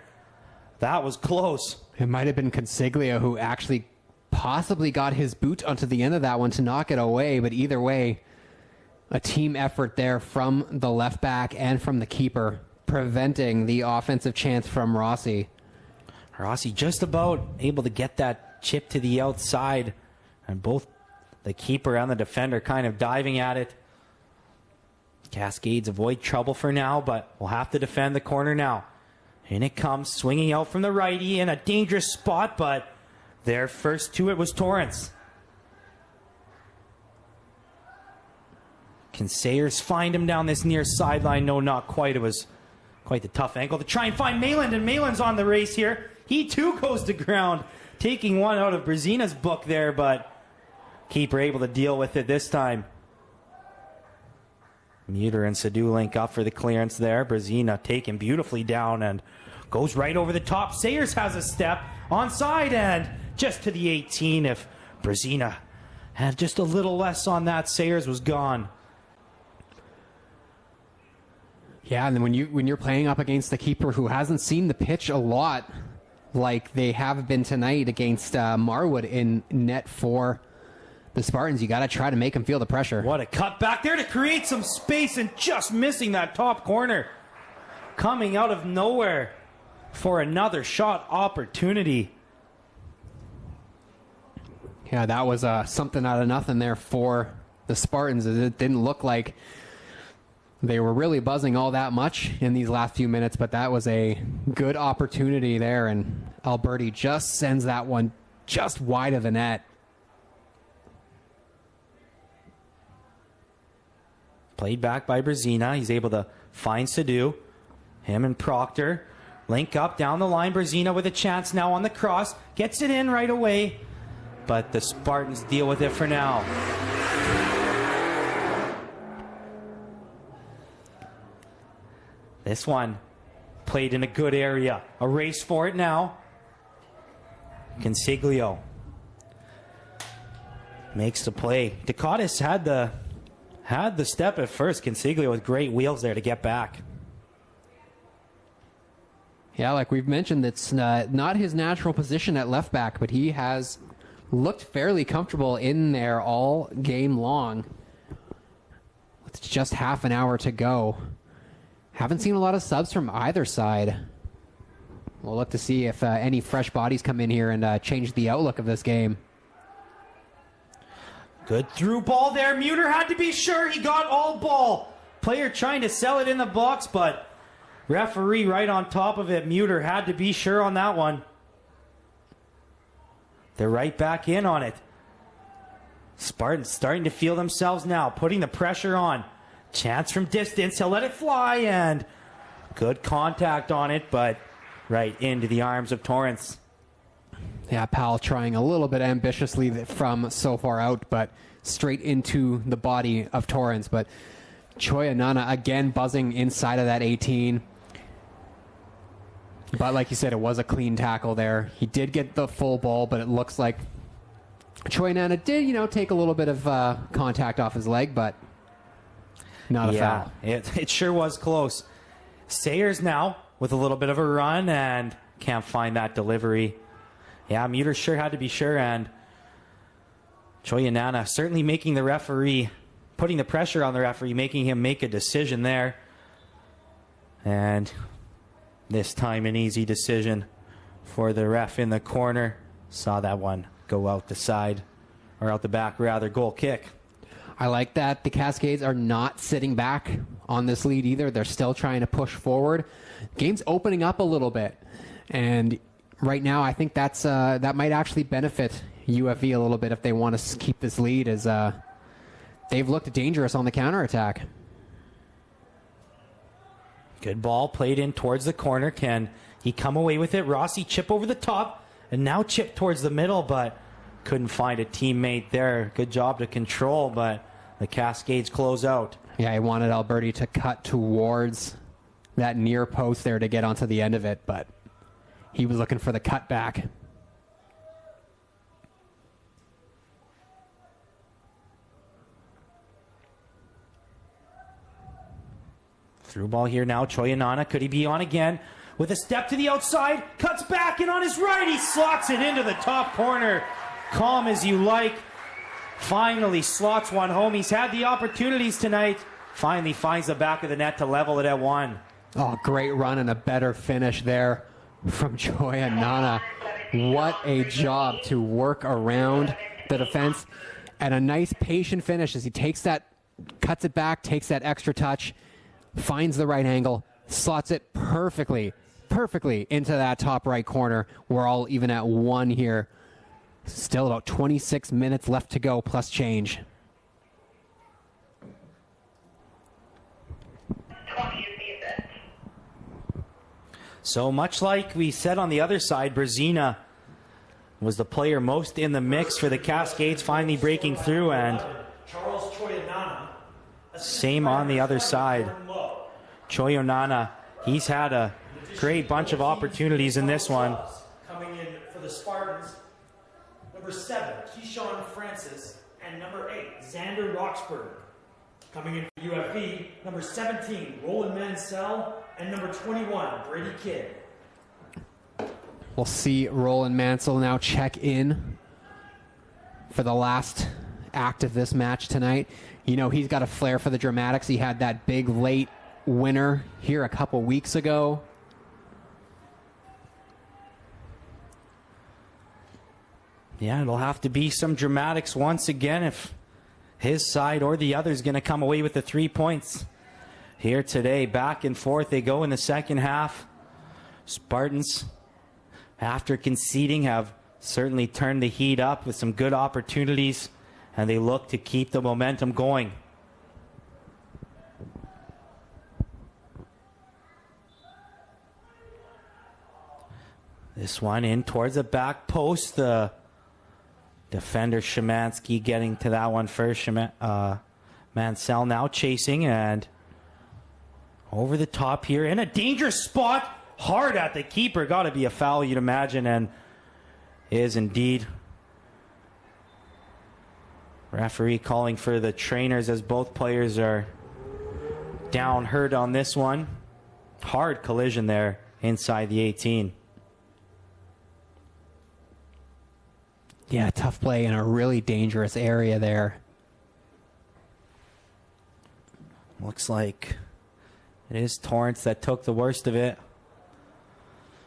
That was close.
It might have been Consiglio who actually possibly got his boot onto the end of that one to knock it away, but either way, a team effort there from the left back and from the keeper, preventing the offensive chance from Rossi.
Rossi just about able to get that chip to the outside, and both the keeper and the defender kind of diving at it. Cascades avoid trouble for now, but we'll have to defend the corner now. In it comes, swinging out from the righty in a dangerous spot, but their first to it was Torrance. Can Sayers find him down this near sideline? No, not quite. It was quite the tough angle to try and find Mayland, and Mayland's on the race here. He too goes to ground, taking one out of Brzezina's book there, but keeper able to deal with it this time. Muter and Sadu link up for the clearance there. Brzezina taken beautifully down and goes right over the top. Sayers has a step onside and just to the 18. If Brzezina had just a little less on that, Sayers was gone.
Yeah, and then when you're playing up against the keeper who hasn't seen the pitch a lot, like they have been tonight against Marwood in net for the Spartans, you got to try to make him feel the pressure.
What a cut back there to create some space and just missing that top corner. Coming out of nowhere for another shot opportunity.
Yeah, that was something out of nothing there for the Spartans. It didn't look like they were really buzzing all that much in these last few minutes, but that was a good opportunity there, and Alberti just sends that one just wide of the net.
Played back by Brzezina. He's able to find Sadu. Him and Proctor link up down the line. Brzezina with a chance now on the cross. Gets it in right away. But the Spartans deal with it for now. This one played in a good area. A race for it now. Consiglio makes the play. Dekatis had the step at first. Consiglio with great wheels there to get back.
Yeah, like we've mentioned, it's not his natural position at left back, but he has looked fairly comfortable in there all game long. With just half an hour to go. Haven't seen a lot of subs from either side. We'll look to see if any fresh bodies come in here and change the outlook of this game.
Good through ball there. Muter had to be sure he got all ball. Player trying to sell it in the box, but referee right on top of it. Muter had to be sure on that one. They're right back in on it. Spartans starting to feel themselves now, putting the pressure on. Chance from distance. He'll let it fly, and good contact on it, but right into the arms of Torrance.
Yeah, Powell trying a little bit ambitiously from so far out, but straight into the body of Torrance. But Choyanana again buzzing inside of that 18. But like you said, it was a clean tackle there. He did get the full ball, but it looks like Choyanana did, take a little bit of contact off his leg, but not a foul.
It sure was close. Sayers now with a little bit of a run and can't find that delivery. Yeah, Muter sure had to be sure, and Choyanana certainly making the referee, putting the pressure on the referee, making him make a decision there. And this time an easy decision for the ref in the corner. Saw that one go out the side, or out the back rather, goal kick.
I like that the Cascades are not sitting back on this lead either. They're still trying to push forward. Game's opening up a little bit. And right now, I think that might actually benefit UFV a little bit if they want to keep this lead, as they've looked dangerous on the counterattack.
Good ball played in towards the corner. Can he come away with it? Rossi chip over the top and now chip towards the middle, but couldn't find a teammate there. Good job to control, but the Cascades close out.
Yeah, he wanted Alberti to cut towards that near post there to get onto the end of it, but he was looking for the cut back.
Through ball here now. Choyanana, could he be on again? With a step to the outside, cuts back, and on his right, he slots it into the top corner. Calm as you like. Finally slots one home. He's had the opportunities tonight. Finally finds the back of the net to level it at 1.
Oh, great run and a better finish there from Choyanana. What a job to work around the defense. And a nice patient finish as he takes that, cuts it back, takes that extra touch, finds the right angle, slots it perfectly into that top right corner. We're all even at 1 here. Still about 26 minutes left to go, plus change.
So much like we said on the other side, Brzezina was the player most in the mix for the Cascades, finally breaking through, and
Charles Choyanana.
same on the other side. Choyanana, he's had a great bunch of opportunities in this one.
Coming in for the Spartans, number 7, Keyshawn Francis, and number 8, Xander Roxburgh. Coming in for UFV, number 17, Roland Mansell, and number 21, Brady Kidd.
We'll see Roland Mansell now check in for the last act of this match tonight. You know, he's got a flair for the dramatics. He had that big late winner here a couple weeks ago.
Yeah, it'll have to be some dramatics once again if his side or the other is going to come away with the 3 points here today. Back and forth they go in the second half. Spartans, after conceding, have certainly turned the heat up with some good opportunities, and they look to keep the momentum going. This one in towards the back post. The defender Szymanski getting to that one first. Mansell now chasing and over the top here in a dangerous spot. Hard at the keeper. Got to be a foul, you'd imagine, and is indeed. Referee calling for the trainers as both players are down hurt on this one. Hard collision there inside the 18.
Yeah, tough play in a really dangerous area there.
Looks like it is Torrance that took the worst of it.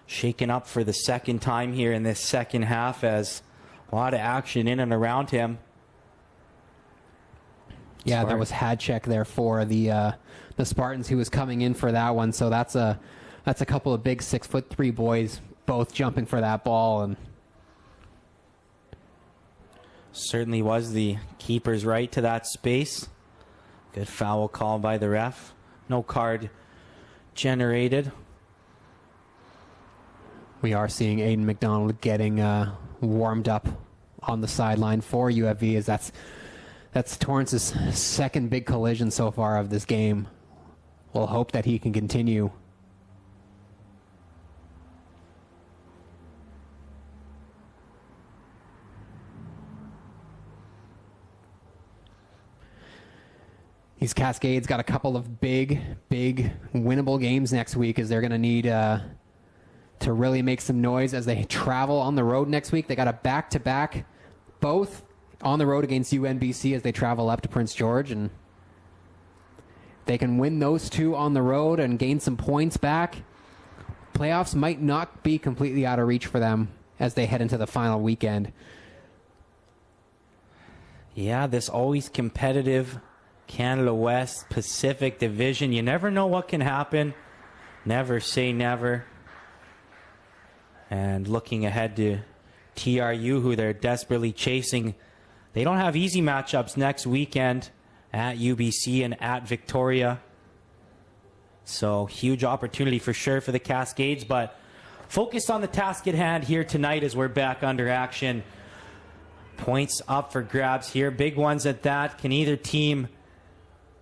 Shaken up for the second time here in this second half, as a lot of action in and around him.
Yeah, there was Hadcheck there for the Spartans who was coming in for that one. So that's a couple of big 6'3" boys both jumping for that ball, and
certainly was the keeper's right to that space. Good foul call by the ref. No card generated.
we are seeing Aiden McDonald getting warmed up on the sideline for UFV, as that's Torrance's second big collision so far of this game. We'll hope that he can continue. These Cascades got a couple of big winnable games next week, as they're going to need to really make some noise as they travel on the road next week. They got a back-to-back, both on the road against UNBC as they travel up to Prince George, and they can win those two on the road and gain some points back. Playoffs might not be completely out of reach for them as they head into the final weekend.
Yeah, this always competitive Canada West Pacific Division. You never know what can happen. Never say never. And looking ahead to TRU, who they're desperately chasing. They don't have easy matchups next weekend at UBC and at Victoria. So huge opportunity for sure for the Cascades, but focus on the task at hand here tonight as we're back under action. Points up for grabs here. Big ones at that. Can either team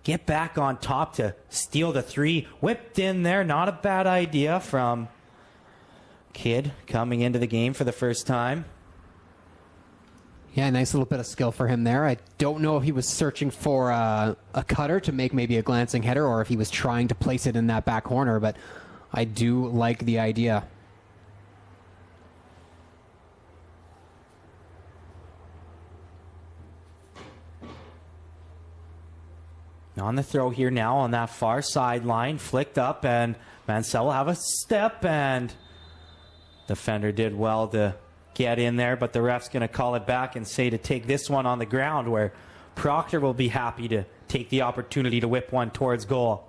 get back on top to steal the three? Whipped in there. Not a bad idea from Kidd coming into the game for the first time.
Yeah, nice little bit of skill for him there. I don't know if he was searching for a cutter to make maybe a glancing header or if he was trying to place it in that back corner, but I do like the idea.
On the throw here now on that far sideline, flicked up, and Mansell will have a step, and defender did well to get in there, but the ref's going to call it back and say to take this one on the ground, where Proctor will be happy to take the opportunity to whip one towards goal.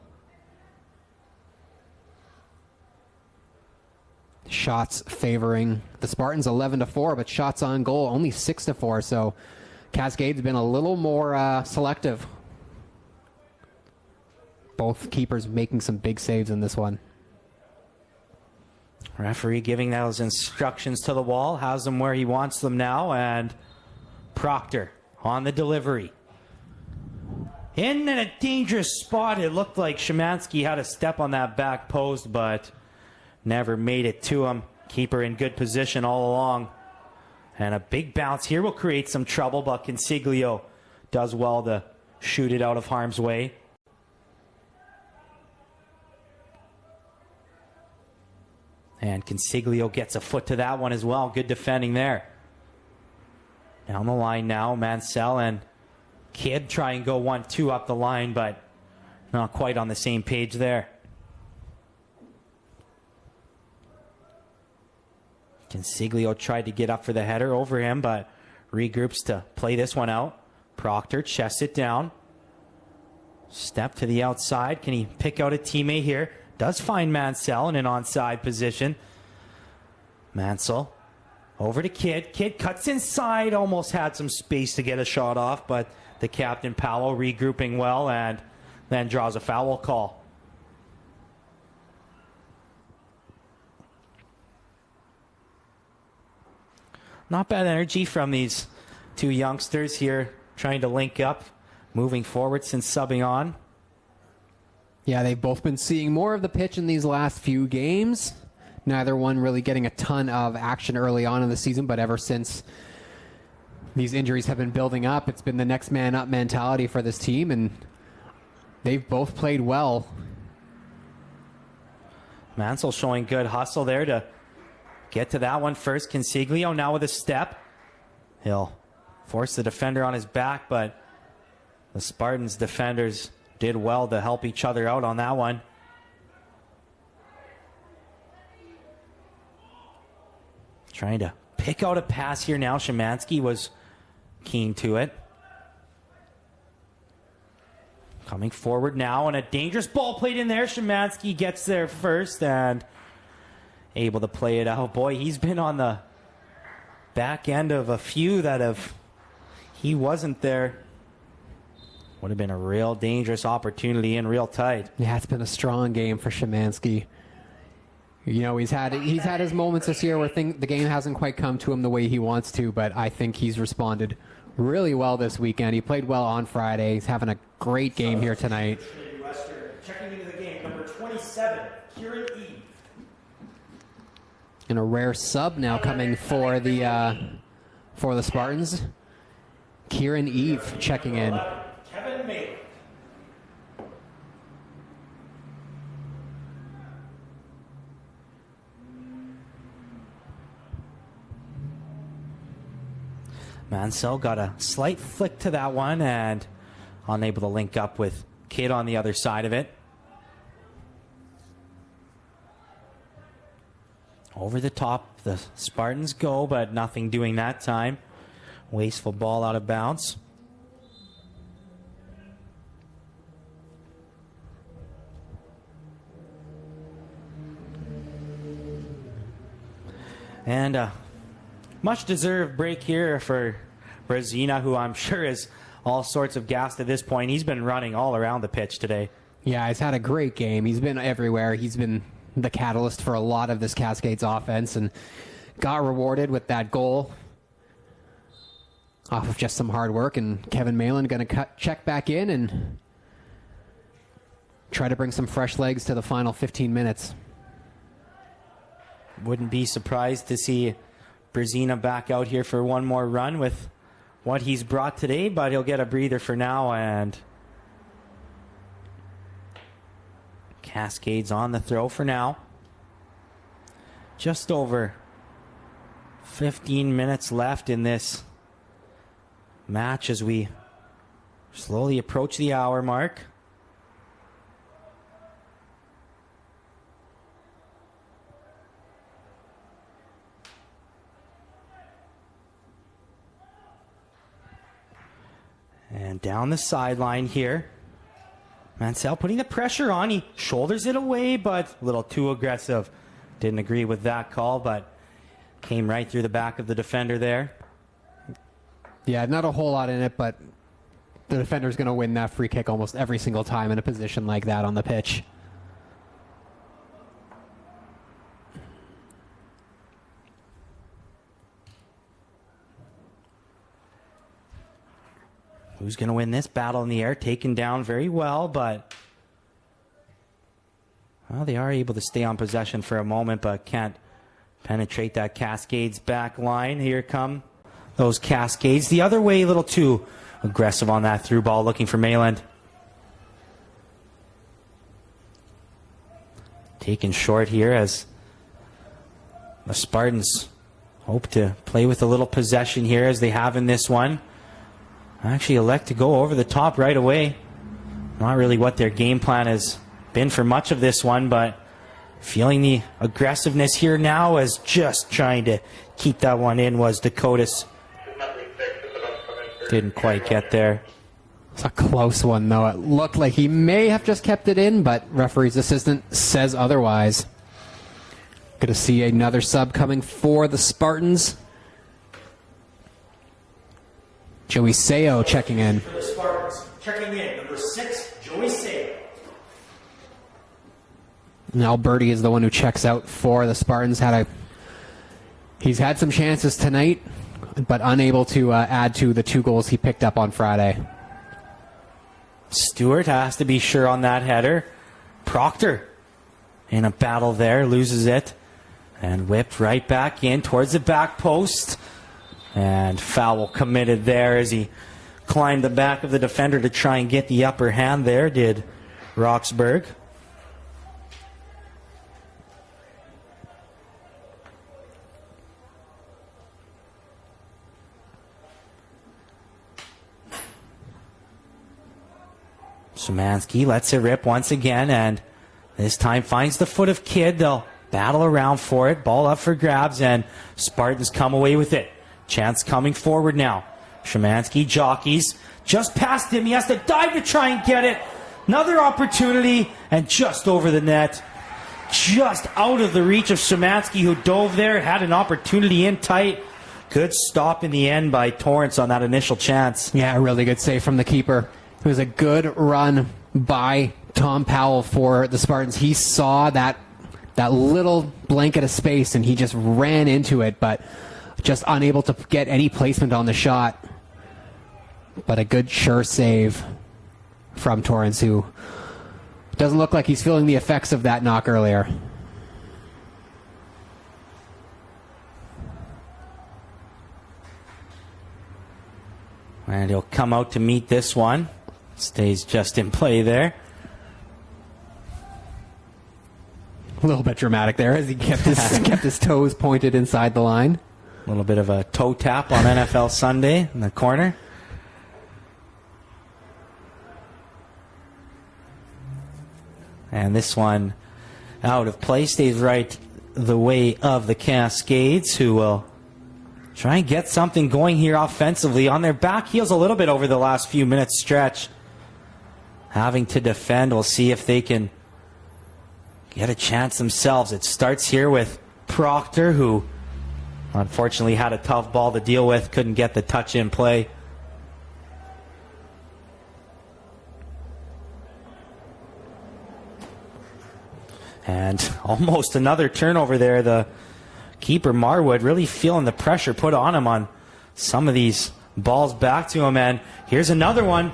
Shots favoring the Spartans 11-4, but shots on goal only 6-4, so Cascade's been a little more selective. Both keepers making some big saves in this one.
Referee giving those instructions to the wall, has them where he wants them now, and Proctor on the delivery. In a dangerous spot. It looked like Szymanski had a step on that back post, but never made it to him. Keeper in good position all along. And a big bounce here will create some trouble, but Consiglio does well to shoot it out of harm's way. And Consiglio gets a foot to that one as well. Good defending there. Down the line now, Mansell and Kidd try and go 1-2 up the line, but not quite on the same page there. Consiglio tried to get up for the header over him, but regroups to play this one out. Proctor chests it down. Step to the outside. Can he pick out a teammate here? Does find Mansell in an onside position. Mansell over to Kidd. Kidd cuts inside. Almost had some space to get a shot off, but the captain, Powell, regrouping well and then draws a foul call. Not bad energy from these two youngsters here trying to link up, moving forward since subbing on.
Yeah, they've both been seeing more of the pitch in these last few games. Neither one really getting a ton of action early on in the season, but ever since these injuries have been building up, it's been the next man up mentality for this team, and they've both played well.
Mansell showing good hustle there to get to that one first. Consiglio now with a step. He'll force the defender on his back, but the Spartans defenders did well to help each other out on that one. Trying to pick out a pass here now. Szymanski was keen to it. Coming forward now, and a dangerous ball played in there. Szymanski gets there first and able to play it out. Boy, he's been on the back end of a few that have... He wasn't there. Would have been a real dangerous opportunity and real tight.
Yeah, it's been a strong game for Szymanski. You know, he's had his moments this year where the game hasn't quite come to him the way he wants to, but I think he's responded really well this weekend. He played well on Friday. He's having a great game here tonight.
Checking into the game, number 27, Kieran Eve.
And a rare sub now coming for the Spartans. Kieran Eve checking in.
Kevin Mayland.
Mansell got a slight flick to that one and unable to link up with Kidd on the other side of it. Over the top, the Spartans go, but nothing doing that time. Wasteful ball out of bounds. And much deserved break here for Brezina, who I'm sure is all sorts of gassed at this point. He's been running all around the pitch today.
Yeah, he's had a great game. He's been everywhere. He's been the catalyst for a lot of this Cascades offense and got rewarded with that goal off of just some hard work. And Kevin Malin going to check back in and try to bring some fresh legs to the final 15 minutes.
Wouldn't be surprised to see Brezina back out here for one more run with what he's brought today, but he'll get a breather for now. And Cascades on the throw for now. Just over 15 minutes left in this match as we slowly approach the hour mark. And down the sideline here, Mansell putting the pressure on. He shoulders it away, but a little too aggressive. Didn't agree with that call, but came right through the back of the defender there.
Yeah, not a whole lot in it, but the defender's going to win that free kick almost every single time in a position like that on the pitch.
Who's going to win this battle in the air? Taken down very well, but well, they are able to stay on possession for a moment, but can't penetrate that Cascades back line. Here come those Cascades. The other way, a little too aggressive on that through ball, looking for Mayland. Taken short here as the Spartans hope to play with a little possession here as they have in this one. Actually elect to go over the top right away. Not really what their game plan has been for much of this one, but feeling the aggressiveness here now as just trying to keep that one in was Dakotas. Didn't quite get there.
It's a close one, though. It looked like he may have just kept it in, but referee's assistant says otherwise. Good to see another sub coming for the Spartans. Joey Seo checking in.
For the Spartans, checking in, number 6, Joey Seo.
And Alberti is the one who checks out for the Spartans. He's had some chances tonight, but unable to add to the 2 goals he picked up on Friday.
Stewart has to be sure on that header. Proctor in a battle there, loses it, and whipped right back in towards the back post. And foul committed there as he climbed the back of the defender to try and get the upper hand there, did Roxburgh. Szymanski lets it rip once again, and this time finds the foot of Kidd. They'll battle around for it. Ball up for grabs, and Spartans come away with it. Chance coming forward now. Szymanski jockeys. Just past him. He has to dive to try and get it. Another opportunity, and just over the net. Just out of the reach of Szymanski, who dove there. Had an opportunity in tight. Good stop in the end by Torrance on that initial chance.
Yeah, a really good save from the keeper. It was a good run by Tom Powell for the Spartans. He saw that little blanket of space, and he just ran into it, but just unable to get any placement on the shot. But a good, sure save from Torrance, who doesn't look like he's feeling the effects of that knock earlier.
And he'll come out to meet this one. Stays just in play there.
A little bit dramatic there as he kept his toes pointed inside the line.
A little bit of a toe tap on NFL Sunday in the corner. And this one out of play, stays right the way of the Cascades, who will try and get something going here offensively. On their back heels a little bit over the last few minutes stretch. Having to defend. We'll see if they can get a chance themselves. It starts here with Proctor, who Unfortunately, had a tough ball to deal with. Couldn't get the touch in play. And almost another turnover there. The keeper, Marwood, really feeling the pressure put on him on some of these balls back to him. And here's another one.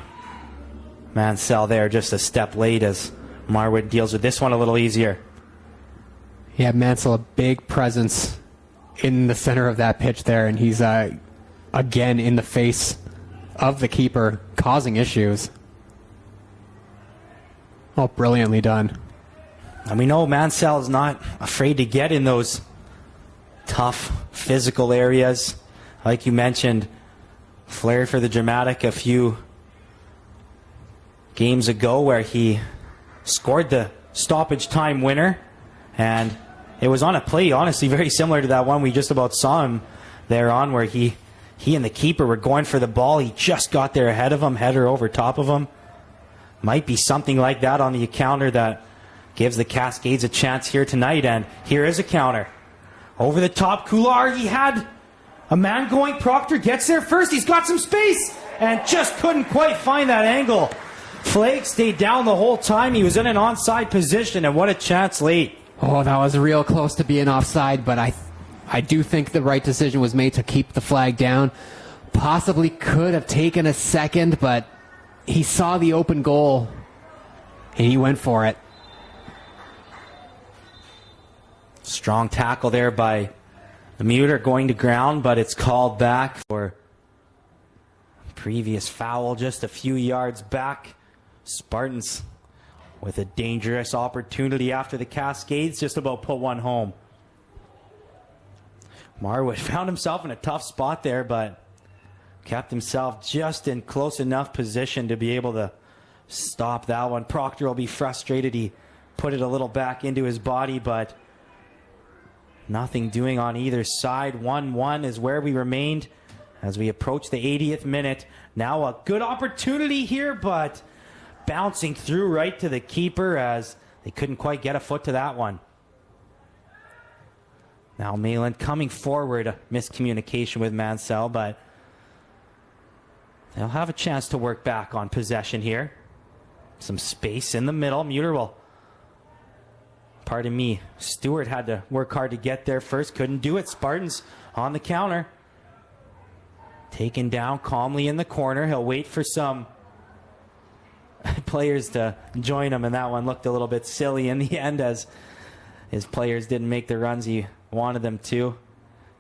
Mansell there just a step late as Marwood deals with this one a little easier.
Yeah, Mansell, a big presence in the center of that pitch there, and he's again in the face of the keeper, causing issues. Oh, brilliantly done.
And we know Mansell is not afraid to get in those tough physical areas. Like you mentioned, flared for the dramatic a few games ago where he scored the stoppage time winner. And it was on a play, honestly, very similar to that one we just about saw him there on, where he and the keeper were going for the ball. He just got there ahead of him, header over top of him. Might be something like that on the counter that gives the Cascades a chance here tonight. And here is a counter. Over the top, Couillard, he had a man going. Proctor gets there first. He's got some space and just couldn't quite find that angle. Flake stayed down the whole time. He was in an onside position, and what a chance late.
Oh, that was real close to being offside, but I do think the right decision was made to keep the flag down. Possibly could have taken a second, but he saw the open goal, and he went for it.
Strong tackle there by the Muter, going to ground, but it's called back for previous foul just a few yards back. Spartans with a dangerous opportunity after the Cascades just about put one home. Marwood found himself in a tough spot there, but kept himself just in close enough position to be able to stop that one. Proctor will be frustrated. He put it a little back into his body, but nothing doing on either side. 1-1 is where we remained as we approach the 80th minute. Now a good opportunity here, but bouncing through right to the keeper as they couldn't quite get a foot to that one. Now Mayland coming forward, a miscommunication with Mansell, but they'll have a chance to work back on possession here. Some space in the middle. Muter will, pardon me, Stewart had to work hard to get there first. Couldn't do it. Spartans on the counter. Taken down calmly in the corner. He'll wait for some players to join him, and that one looked a little bit silly in the end as his players didn't make the runs he wanted them to.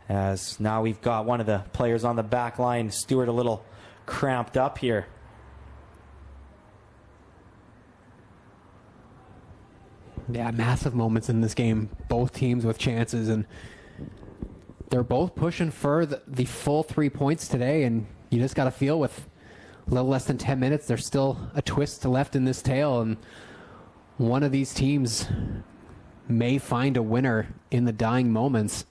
As now we've got one of the players on the back line, Stewart, a little cramped up here.
Yeah, massive moments in this game. Both teams with chances, and they're both pushing for the full 3 points today, and you just got to feel with a little less than 10 minutes, there's still a twist left in this tale, and one of these teams may find a winner in the dying moments.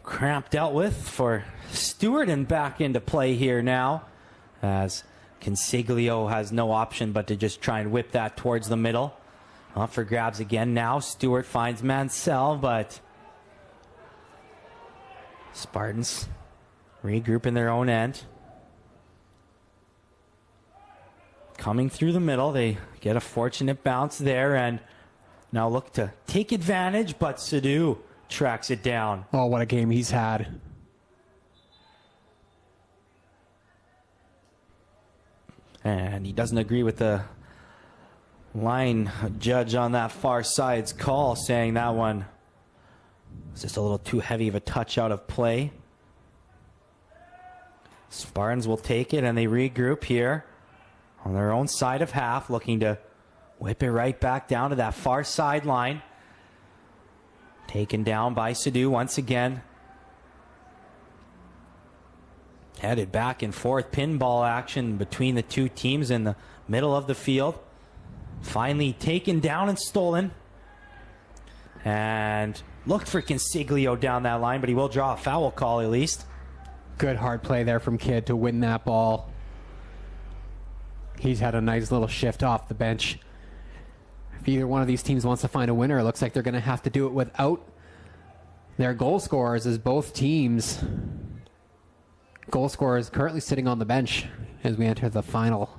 Cramp dealt with for Stewart, and back into play here now as Consiglio has no option but to just try and whip that towards the middle. Up for grabs again now. Stewart finds Mansell, but Spartans regroup in their own end. Coming through the middle, they get a fortunate bounce there and now look to take advantage, but Sadu tracks it down.
Oh, what a game he's had.
And he doesn't agree with the line judge on that far side's call, saying that one was just a little too heavy of a touch out of play. Spartans will take it, and they regroup here on their own side of half, looking to whip it right back down to that far sideline. Taken down by Sadu once again. Headed back and forth. Pinball action between the two teams in the middle of the field. Finally taken down and stolen. And looked for Consiglio down that line, but he will draw a foul call at least.
Good hard play there from Kidd to win that ball. He's had a nice little shift off the bench. If either one of these teams wants to find a winner, it looks like they're going to have to do it without their goal scorers, as both teams' goal scorers currently sitting on the bench as we enter the final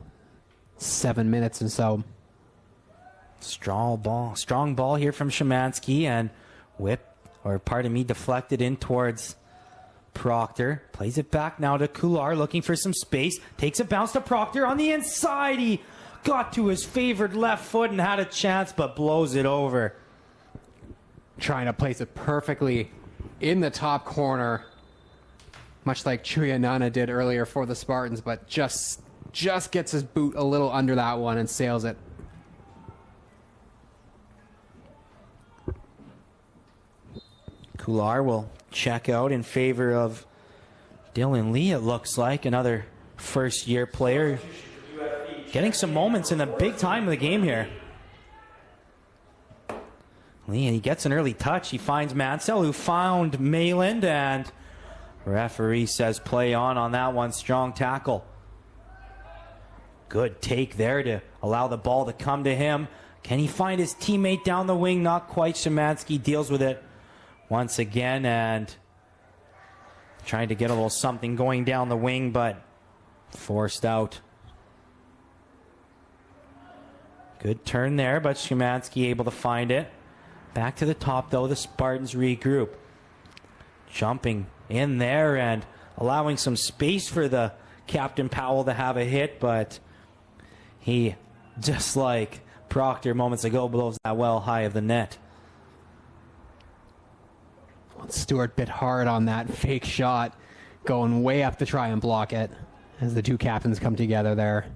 7 minutes and so.
Strong ball here from Szymanski, and deflected in towards Proctor. Plays it back now to Couillard, looking for some space. Takes a bounce to Proctor on the inside. He got to his favored left foot and had a chance, but blows it over.
Trying to place it perfectly in the top corner, much like Chuyanana did earlier for the Spartans, but just gets his boot a little under that one and sails it.
Couillard will check out in favor of Dylan Lee, it looks like. Another first-year player getting some moments in the big time of the game here. Lee, and he gets an early touch. He finds Mansell, who found Mayland, and referee says play on that one. Strong tackle. Good take there to allow the ball to come to him. Can he find his teammate down the wing? Not quite. Szymanski deals with it once again, and trying to get a little something going down the wing, but forced out. Good turn there, but Szymanski able to find it. Back to the top, though, the Spartans regroup. Jumping in there and allowing some space for the Captain Powell to have a hit, but he, just like Proctor moments ago, blows that well high of the net.
Stewart bit hard on that fake shot, going way up to try and block it as the two captains come together there.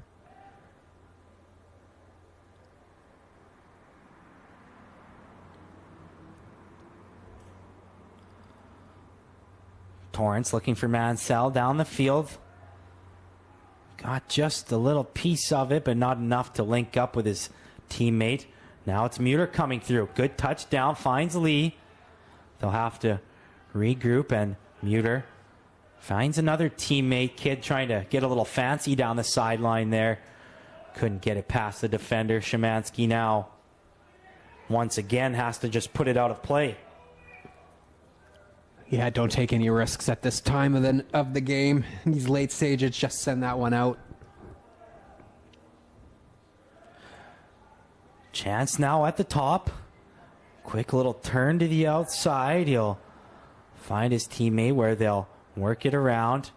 Torrance looking for Mansell down the field. Got just a little piece of it, but not enough to link up with his teammate. Now it's Muter coming through. Good touchdown, finds Lee. They'll have to regroup, and Muter finds another teammate. Kid trying to get a little fancy down the sideline there. Couldn't get it past the defender. Szymanski now, once again, has to just put it out of play.
Yeah, don't take any risks at this time of the game. These late stages, just send that one out.
Chance now at the top. Quick little turn to the outside. He'll find his teammate where they'll work it around.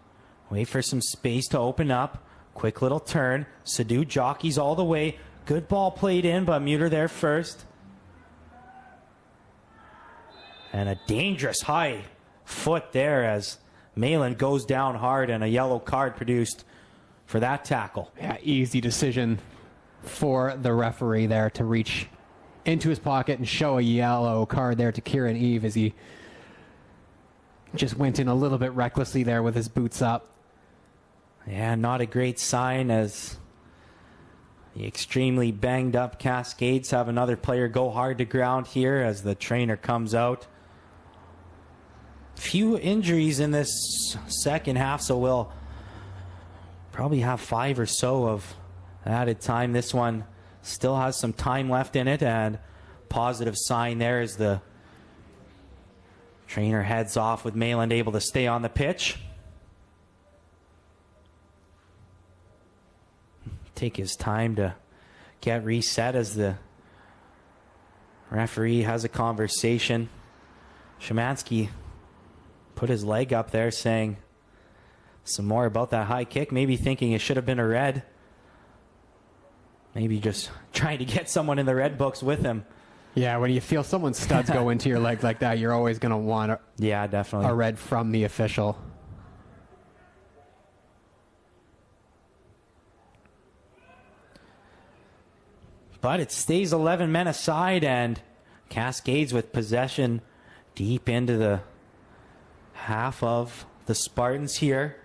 Wait for some space to open up. Quick little turn. Sadu jockeys all the way. Good ball played in, but Muter there first. And a dangerous high foot there as Mayland goes down hard, and a yellow card produced for that tackle.
Yeah, easy decision for the referee there to reach into his pocket and show a yellow card there to Kieran Eve as he just went in a little bit recklessly there with his boots up.
Yeah, not a great sign as the extremely banged up Cascades have another player go hard to ground here as the trainer comes out. Few injuries in this second half, so we'll probably have 5 or so of added time. This one still has some time left in it, and positive sign there as the trainer heads off with Mayland able to stay on the pitch. Take his time to get reset as the referee has a conversation. Szymanski put his leg up there saying some more about that high kick, maybe thinking it should have been a red. Maybe just trying to get someone in the red books with him.
Yeah, when you feel someone's studs go into your leg like that, you're always going to want
definitely
a red from the official.
But it stays 11 men aside, and Cascades with possession deep into the half of the Spartans here.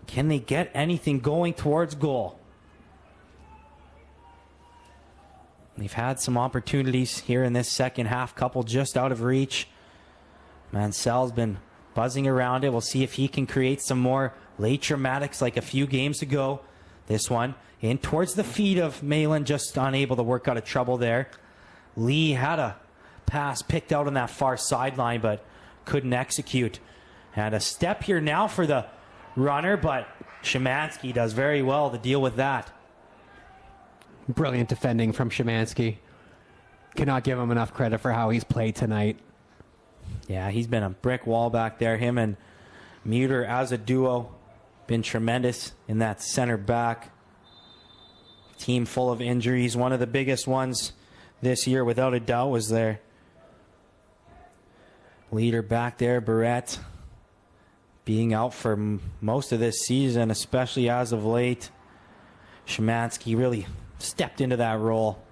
Can they get anything going towards goal? They've had some opportunities here in this second half, couple just out of reach. Mansell's been buzzing around it. We'll see if he can create some more late dramatics like a few games ago. This one in towards the feet of Malin, just unable to work out of trouble there. Lee had a pass picked out on that far sideline, but couldn't execute. And a step here now for the runner, but Szymanski does very well to deal with that.
Brilliant defending from Szymanski. Cannot give him enough credit for how he's played tonight.
Yeah, he's been a brick wall back there. Him and Muter as a duo been tremendous in that center back. Team full of injuries. One of the biggest ones this year, without a doubt, was their leader back there, Barrett, being out for most of this season, especially as of late. Szymanski really stepped into that role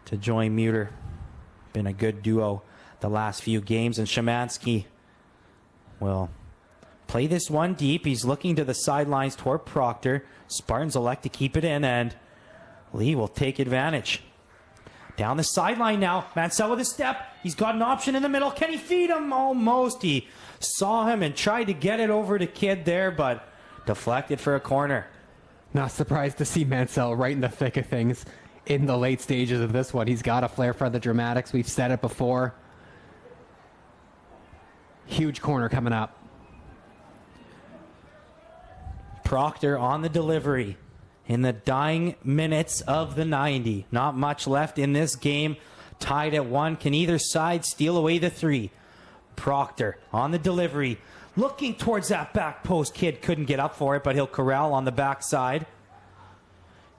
to join Muter. Been a good duo the last few games, and Szymanski will play this one deep. He's looking to the sidelines toward Proctor. Spartans elect to keep it in, and Lee will take advantage. Down the sideline now. Mansell with a step. He's got an option in the middle. Can he feed him? Almost. He saw him and tried to get it over to Kidd there, but deflected for a corner.
Not surprised to see Mansell right in the thick of things in the late stages of this one. He's got a flair for the dramatics. We've said it before. Huge corner coming up.
Proctor on the delivery in the dying minutes of the 90. Not much left in this game. Tied at 1. Can either side steal away the 3? Proctor on the delivery. Looking towards that back post. Kidd couldn't get up for it, but he'll corral on the backside.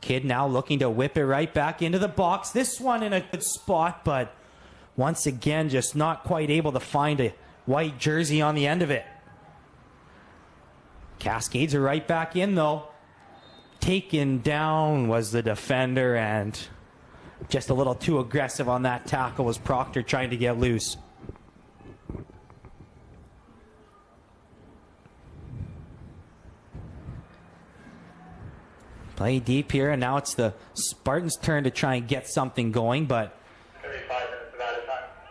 Kidd now looking to whip it right back into the box. This one in a good spot, but once again just not quite able to find a white jersey on the end of it. Cascades are right back in, though. Taken down was the defender, and just a little too aggressive on that tackle was Proctor trying to get loose. Play deep here, and now it's the Spartans' turn to try and get something going, but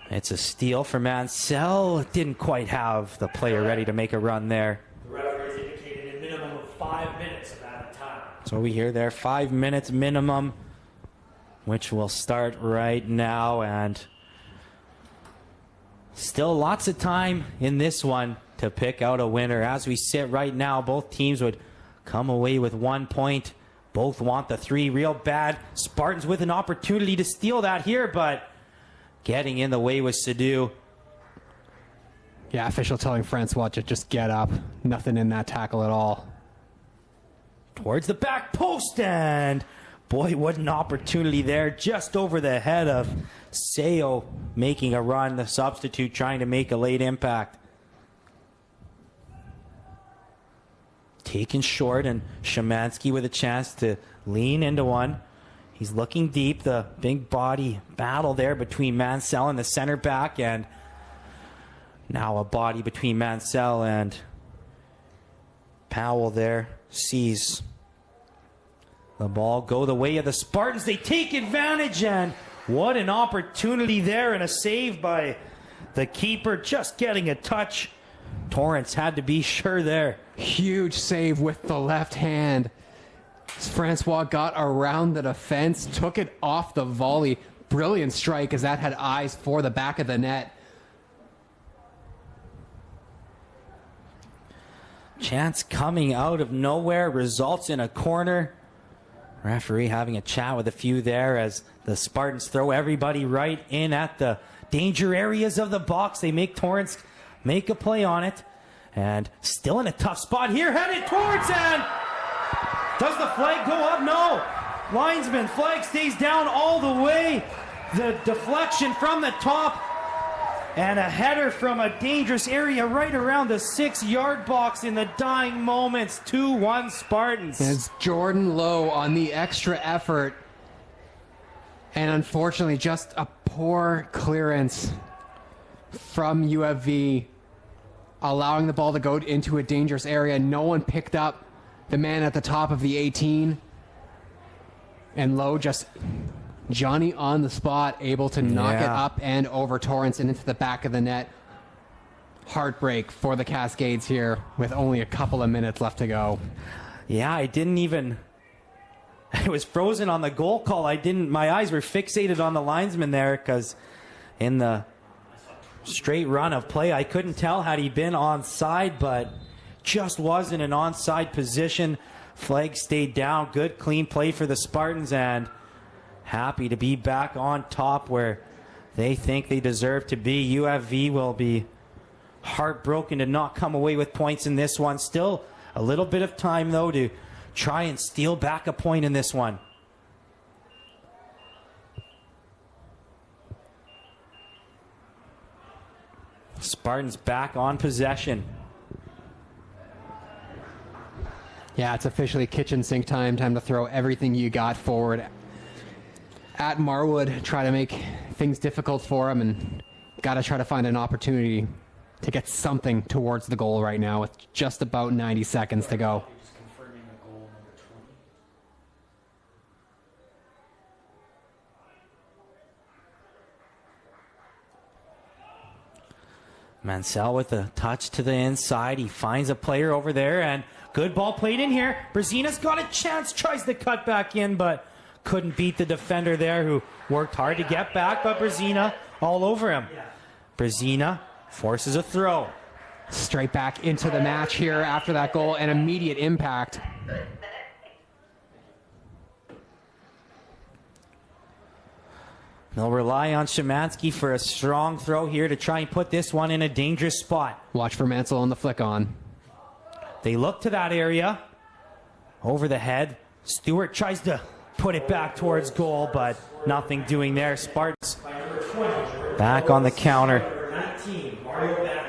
it's a steal for Mansell. Didn't quite have the player ready to make a run there.
The referees indicated a minimum of 5 minutes of added time.
So we hear there 5 minutes minimum, which will start right now, and still lots of time in this one to pick out a winner. As we sit right now, both teams would come away with 1 point. Both want the 3 real bad. Spartans with an opportunity to steal that here, but getting in the way was Sadu.
Yeah, official telling Francois to just get up. Nothing in that tackle at all.
Towards the back post, and boy, what an opportunity there. Just over the head of Seo, making a run. The substitute trying to make a late impact. Taken short, and Szymanski with a chance to lean into one. He's looking deep. The big body battle there between Mansell and the center back, and now a body between Mansell and Powell there. Sees the ball go the way of the Spartans. They take advantage, and what an opportunity there, and a save by the keeper, just getting a touch. Torrance had to be sure there.
Huge save with the left hand. Francois got around the defense, took it off the volley. Brilliant strike, as that had eyes for the back of the net.
Chance coming out of nowhere results in a corner. Referee having a chat with a few there as the Spartans throw everybody right in at the danger areas of the box. They make Torrance make a play on it. And still in a tough spot here, headed towards, and does the flag go up? No. Linesman flag stays down all the way. The deflection from the top, and a header from a dangerous area right around the 6-yard box in the dying moments. 2-1 Spartans.
It's Jordan Lowe on the extra effort. And unfortunately, just a poor clearance from UFV, allowing the ball to go into a dangerous area. No one picked up the man at the top of the 18. And Lowe just, Johnny on the spot, able to knock it up and over Torrance and into the back of the net. Heartbreak for the Cascades here with only a couple of minutes left to go.
Yeah, I didn't even I was frozen on the goal call. My eyes were fixated on the linesman there because in the straight run of play, I couldn't tell had he been onside, but just was in an onside position. Flag stayed down. Good, clean play for the Spartans, and happy to be back on top where they think they deserve to be. UFV will be heartbroken to not come away with points in this one. Still a little bit of time, though, to try and steal back a point in this one. Spartans back on possession.
Yeah, it's officially kitchen sink time. Time to throw everything you got forward at Marwood. Try to make things difficult for them, and got to try to find an opportunity to get something towards the goal right now with just about 90 seconds to go.
Mansell with a touch to the inside. He finds a player over there, and good ball played in here. Brzezina's got a chance, tries to cut back in, but couldn't beat the defender there who worked hard to get back, but Brzezina all over him. Brzezina forces a throw.
Straight back into the match here after that goal, and immediate impact.
They'll rely on Szymanski for a strong throw here to try and put this one in a dangerous spot.
Watch for Mansell on the flick on.
They look to that area. Over the head. Stewart tries to put it back towards goal, but nothing doing there. Spartans back on the counter.
19, Mario Banovich.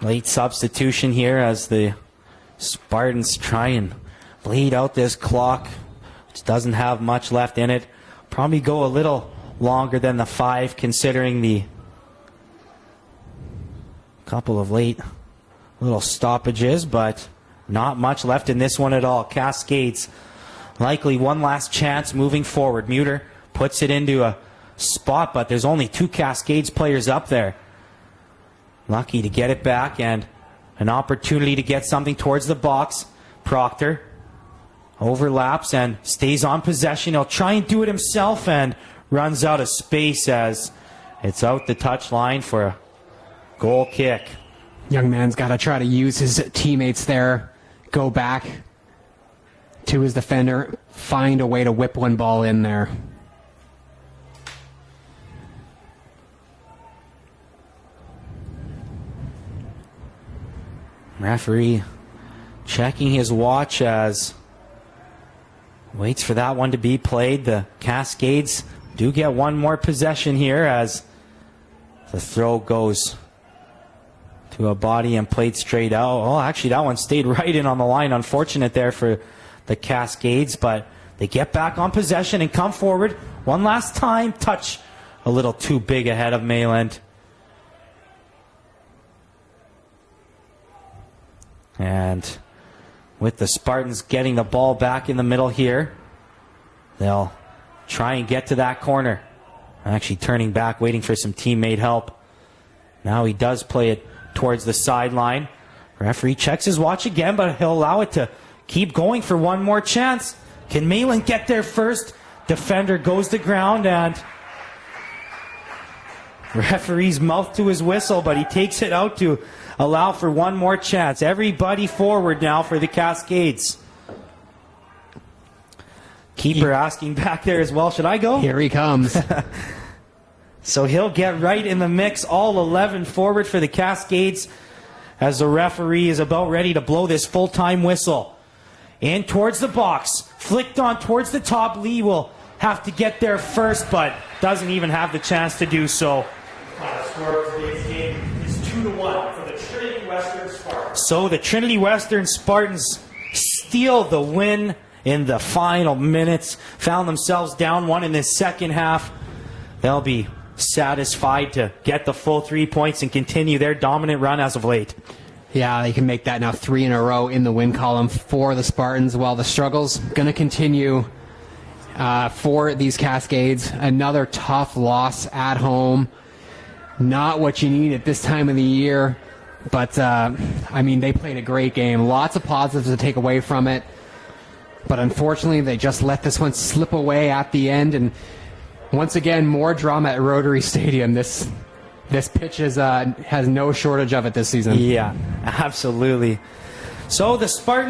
Late substitution here as the Spartans try and bleed out this clock, which doesn't have much left in it. Probably go a little longer than the 5 considering the couple of late little stoppages, but not much left in this one at all. Cascades likely one last chance moving forward. Muter puts it into a spot, but there's only 2 Cascades players up there. Lucky to get it back and an opportunity to get something towards the box. Proctor overlaps and stays on possession. He'll try and do it himself and runs out of space as it's out the touch line for a goal kick.
Young man's got to try to use his teammates there. Go back to his defender. Find a way to whip one ball in there.
Referee checking his watch as waits for that one to be played. The Cascades do get one more possession here as the throw goes to a body and played straight out. Oh, actually that one stayed right in on the line. Unfortunate there for the Cascades, but they get back on possession and come forward one last time. Touch a little too big ahead of Mayland. And with the Spartans getting the ball back in the middle here, they'll try and get to that corner. Actually turning back, waiting for some teammate help. Now he does play it towards the sideline. Referee checks his watch again, but he'll allow it to keep going for one more chance. Can Mayland get there first? Defender goes to ground, and referee's mouth to his whistle, but he takes it out to allow for one more chance. Everybody forward now for the Cascades. Keeper asking back there as well, should I go?
Here he comes.
So he'll get right in the mix. All 11 forward for the Cascades as the referee is about ready to blow this full-time whistle. In towards the box. Flicked on towards the top. Lee will have to get there first, but doesn't even have the chance to do so.
Score of today's game is 2-1 for the Trinity Western Spartans.
So the Trinity Western Spartans steal the win in the final minutes. Found themselves down 1 in the second half. They'll be satisfied to get the full 3 points and continue their dominant run as of late.
Yeah, they can make that now 3 in a row in the win column for the Spartans, while the struggle's going to continue for these Cascades. Another tough loss at home. Not what you need at this time of the year. But, I mean, they played a great game. Lots of positives to take away from it. But unfortunately, they just let this one slip away at the end. And once again, more drama at Rotary Stadium. This pitch has no shortage of it this season.
Yeah, absolutely. So the Spartans